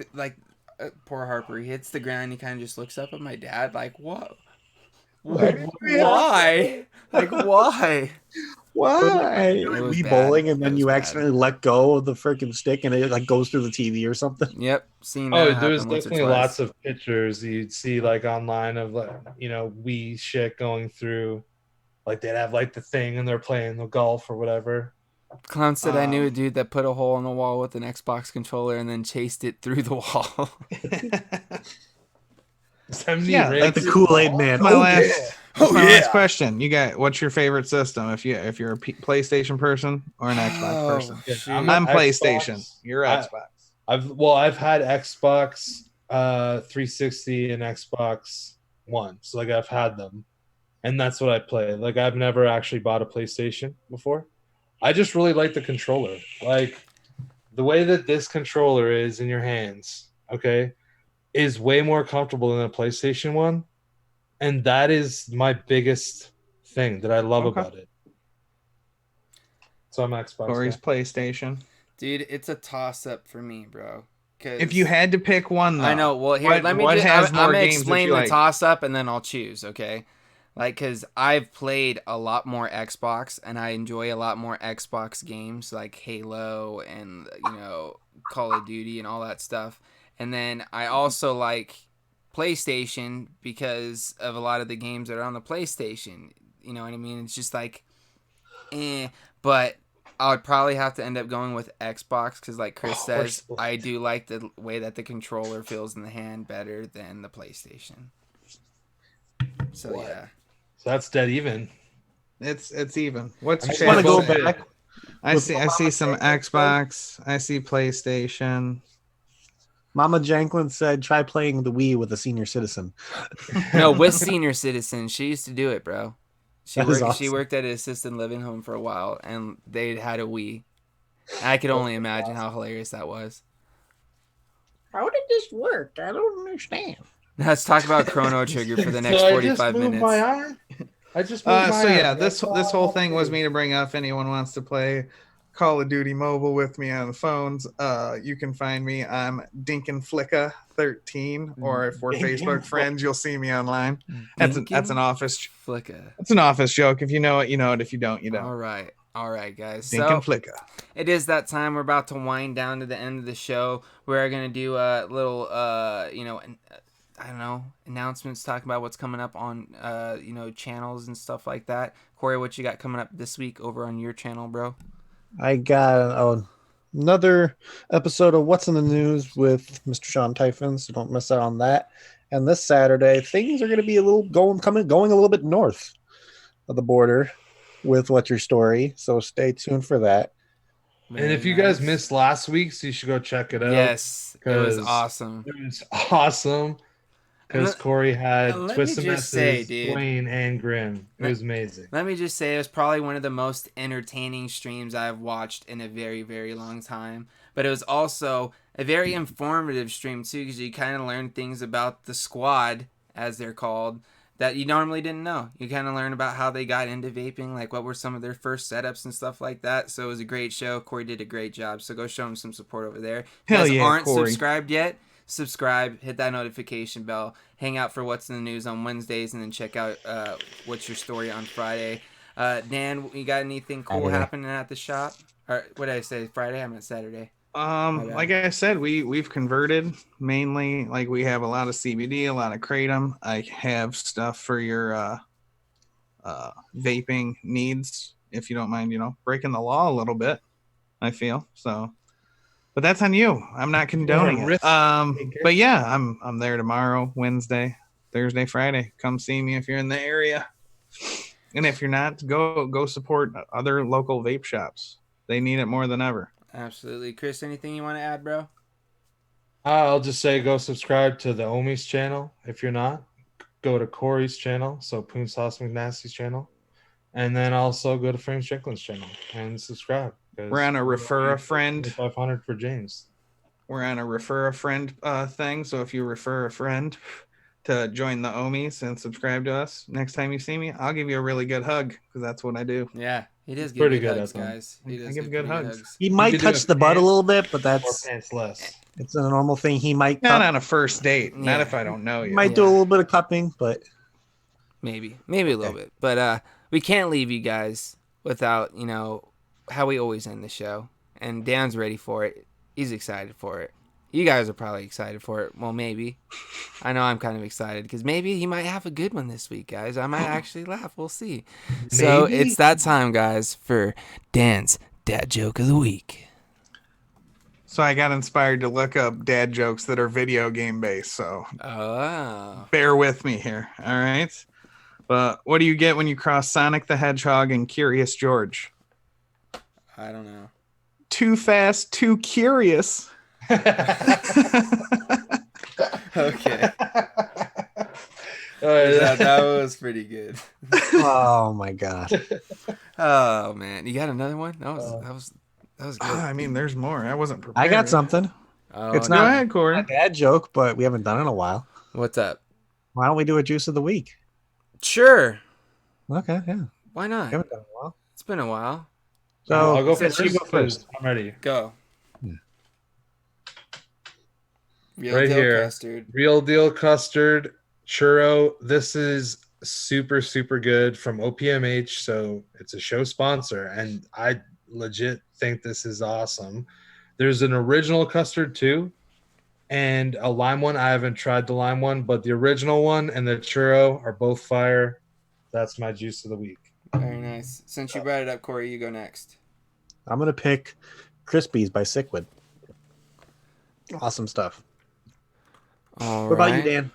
Speaker 2: poor Harper. He hits the ground. He kind of just looks up at my dad like, what? Why? Like why?
Speaker 5: Why?
Speaker 2: It was
Speaker 5: Wii
Speaker 2: bad.
Speaker 5: bowling, and
Speaker 2: It
Speaker 5: then
Speaker 2: was
Speaker 5: you
Speaker 2: bad.
Speaker 5: accidentally let go of the freaking stick, and it like goes through the TV or something.
Speaker 2: Yep. Seen that
Speaker 4: Oh,
Speaker 2: happen
Speaker 4: there's
Speaker 2: once or
Speaker 4: definitely
Speaker 2: twice.
Speaker 4: lots of pictures you'd see like online of like Wii shit going through. Like they'd have like the thing and they're playing the golf or whatever.
Speaker 2: Clown said I knew a dude that put a hole in the wall with an Xbox controller and then chased it through the wall.
Speaker 4: 70
Speaker 3: Yeah,
Speaker 4: rings.
Speaker 5: Like the Kool-Aid man.
Speaker 3: My
Speaker 5: Oh,
Speaker 3: last,
Speaker 5: yeah.
Speaker 3: that's my last question. You got what's your favorite system? If you're a PlayStation person or an Xbox person?
Speaker 4: Yeah,
Speaker 2: shoot.
Speaker 3: I'm
Speaker 4: Xbox.
Speaker 3: PlayStation. You're
Speaker 4: I-
Speaker 3: Xbox.
Speaker 4: I've had Xbox 360 and Xbox One, so like I've had them, and that's what I play. Like I've never actually bought a PlayStation before. I just really like the controller, like the way that this controller is in your hands. Okay, is way more comfortable than a PlayStation one, And that is my biggest thing that I love about it. So I'm Xbox.
Speaker 3: Corey's PlayStation.
Speaker 2: Dude, it's a toss-up for me, bro.
Speaker 3: If you had to pick one, though,
Speaker 2: I know. Well, here,
Speaker 3: what,
Speaker 2: let me.
Speaker 3: what
Speaker 2: Just,
Speaker 3: has
Speaker 2: I'm
Speaker 3: more
Speaker 2: gonna
Speaker 3: games
Speaker 2: explain
Speaker 3: that
Speaker 2: the
Speaker 3: you like?
Speaker 2: toss-up, and then I'll choose. Okay, like because I've played a lot more Xbox, and I enjoy a lot more Xbox games like Halo and Call of Duty and all that stuff. And then I also like PlayStation because of a lot of the games that are on the PlayStation. You know what I mean? It's just like, but I would probably have to end up going with Xbox because, like Chris says, I do like the way that the controller feels in the hand better than the PlayStation. So yeah,
Speaker 4: so that's dead even.
Speaker 3: It's even. What's
Speaker 5: I just want to go
Speaker 3: say?
Speaker 5: back.
Speaker 3: I see some Xbox. I see PlayStation.
Speaker 5: Mama Janklin said, "Try playing the Wii with a senior citizen."
Speaker 2: No, with senior citizens, she used to do it, bro. She
Speaker 5: Awesome.
Speaker 2: worked at an assisted living home for a while, and they had a Wii. I could only imagine how hilarious that was.
Speaker 5: How did this work? I don't understand.
Speaker 2: Let's talk about Chrono Trigger for the next
Speaker 4: So
Speaker 2: 45 minutes.
Speaker 4: I just moved my
Speaker 3: So
Speaker 4: arm.
Speaker 3: yeah, this whole thing was me to bring up. If anyone wants to play Call of Duty Mobile with me on the phones, you can find me. I'm Dinkinflicka13, or if we're Facebook friends, you'll see me online. That's an office
Speaker 2: Flicka.
Speaker 3: It's an office joke. If you know it, you know it. If you don't, you don't.
Speaker 2: All right, guys.
Speaker 3: Dinkinflicka.
Speaker 2: It is that time. We're about to wind down to the end of the show. We're gonna do a little, I don't know, announcements, talking about what's coming up on, channels and stuff like that. Corey, what you got coming up this week over on your channel, bro?
Speaker 5: I got another episode of What's in the News with Mr. Sean Typhon, so don't miss out on that. And this Saturday, things are going to be going a little bit north of the border with What's Your Story, so stay tuned for that.
Speaker 4: And if you guys missed last week's, you should go check it out.
Speaker 2: Yes, it was awesome.
Speaker 4: It was awesome. Because Corey had Twist Messes, Dwayne, and Grim. It was amazing.
Speaker 2: Let me just say, it was probably one of the most entertaining streams I've watched in a very, very long time. But it was also a very informative stream, too, because you kind of learn things about the squad, as they're called, that you normally didn't know. You kind of learn about how they got into vaping, like what were some of their first setups and stuff like that. So it was a great show. Corey did a great job. So go show him some support over there. If you guys aren't subscribed yet, subscribe, hit that notification bell, hang out for What's in the News on Wednesdays, and then check out What's Your Story on Friday. Dan, you got anything cool happening at the shop? Or what did I say? Friday? I meant Saturday.
Speaker 3: Like I said, we've converted mainly. Like we have a lot of CBD, a lot of kratom. I have stuff for your vaping needs, if you don't mind, breaking the law a little bit. I feel so. But that's on you. I'm not condoning it. But yeah, I'm there tomorrow, Wednesday, Thursday, Friday. Come see me if you're in the area. And if you're not, go support other local vape shops. They need it more than ever.
Speaker 2: Absolutely. Chris, anything you want to add, bro?
Speaker 4: I'll just say go subscribe to the Ohmies channel. If you're not, go to Corey's channel, so Poon Sauce McNasty's channel. And then also go to Frames Jenkins' channel and subscribe.
Speaker 3: We're on a refer a friend.
Speaker 4: 500 for James.
Speaker 3: We're on a refer a friend thing. So if you refer a friend to join the Ohmies and subscribe to us, next time you see me, I'll give you a really good hug because that's what I do.
Speaker 2: Yeah, he does give
Speaker 4: pretty
Speaker 2: good
Speaker 4: good
Speaker 2: hugs, guys. He does
Speaker 3: I give good hugs.
Speaker 5: He might touch the butt a little bit, but that's
Speaker 4: pants less.
Speaker 5: It's a normal thing. He might
Speaker 3: not on a first date. Not if I don't know you.
Speaker 5: He might do a little bit of cupping, but
Speaker 2: maybe a little bit. But we can't leave you guys without how we always end the show. And Dan's ready for it. He's excited for it. You guys are probably excited for it. Well, maybe. I know I'm kind of excited because maybe he might have a good one this week, guys. I might actually laugh. We'll see. Maybe. So it's that time, guys, for Dan's Dad Joke of the Week.
Speaker 3: So I got inspired to look up dad jokes that are video game based. So bear with me here. All right. But what do you get when you cross Sonic the Hedgehog and Curious George?
Speaker 2: I don't know.
Speaker 3: Too fast, too curious.
Speaker 2: Okay. That was pretty good.
Speaker 5: Oh my god.
Speaker 2: Oh man, you got another one? That was good.
Speaker 3: I mean, there's more. I wasn't prepared.
Speaker 5: I got something. It's not
Speaker 3: Corey.
Speaker 5: a bad joke, but we haven't done it in a while.
Speaker 2: What's up?
Speaker 5: Why don't we do a juice of the week?
Speaker 2: Sure.
Speaker 5: Okay, yeah.
Speaker 2: Why not?
Speaker 5: Haven't done it in a while.
Speaker 2: It's been a while.
Speaker 5: So
Speaker 4: I'll go
Speaker 5: since
Speaker 4: first.
Speaker 5: you go first.
Speaker 4: I'm ready.
Speaker 2: Go.
Speaker 5: Yeah.
Speaker 2: Real
Speaker 4: Right
Speaker 2: deal
Speaker 4: here.
Speaker 2: custard.
Speaker 4: Real deal custard churro. This is super, super good from OPMH. So it's a show sponsor. And I legit think this is awesome. There's an original custard too, and a lime one. I haven't tried the lime one, but the original one and the churro are both fire. That's my juice of the week.
Speaker 2: Very nice. Since you brought it up, Corey, you go next.
Speaker 5: I'm gonna pick Crispies by Sickwood. Awesome stuff.
Speaker 2: All
Speaker 5: What about you, Dan?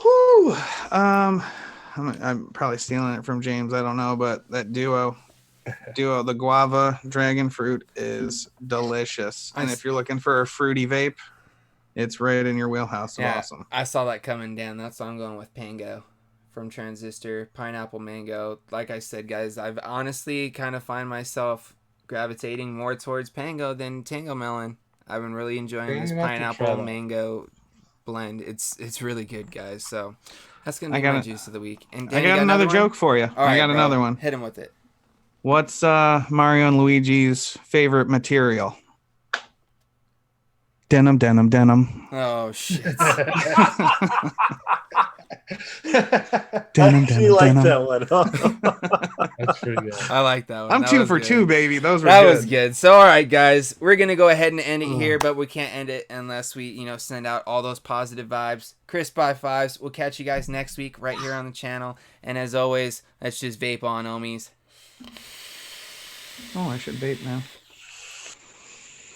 Speaker 3: Whew. I'm probably stealing it from James. I don't know, but that duo, the guava dragon fruit is delicious. And if you're looking for a fruity vape, it's right in your wheelhouse.
Speaker 2: Yeah,
Speaker 3: Awesome.
Speaker 2: I saw that coming down. That's why I'm going with Pango from Transistor. Pineapple mango. Like I said, guys, I've honestly kind of find myself gravitating more towards Pango than Tango Melon. I've been really enjoying this pineapple mango blend. It's really good, guys. So that's gonna be my juice of the week. And Dan,
Speaker 3: I got another joke for you.
Speaker 2: All right,
Speaker 3: I got another one.
Speaker 2: Hit him with it.
Speaker 3: What's Mario and Luigi's favorite material? Denim, denim, denim.
Speaker 2: Oh shit.
Speaker 3: Denim,
Speaker 5: I actually
Speaker 3: denim,
Speaker 5: like
Speaker 3: denim.
Speaker 5: that one.
Speaker 4: That's pretty good.
Speaker 2: I like that one.
Speaker 3: I'm
Speaker 2: That
Speaker 3: 2
Speaker 2: was
Speaker 3: for
Speaker 2: good.
Speaker 3: 2, baby. Those were
Speaker 2: That
Speaker 3: good.
Speaker 2: was good. So, all right, guys, we're gonna go ahead and end it here, but we can't end it unless we, send out all those positive vibes. Chris by Fives. We'll catch you guys next week right here on the channel. And as always, let's just vape on, Ohmies.
Speaker 3: Oh, I should vape now.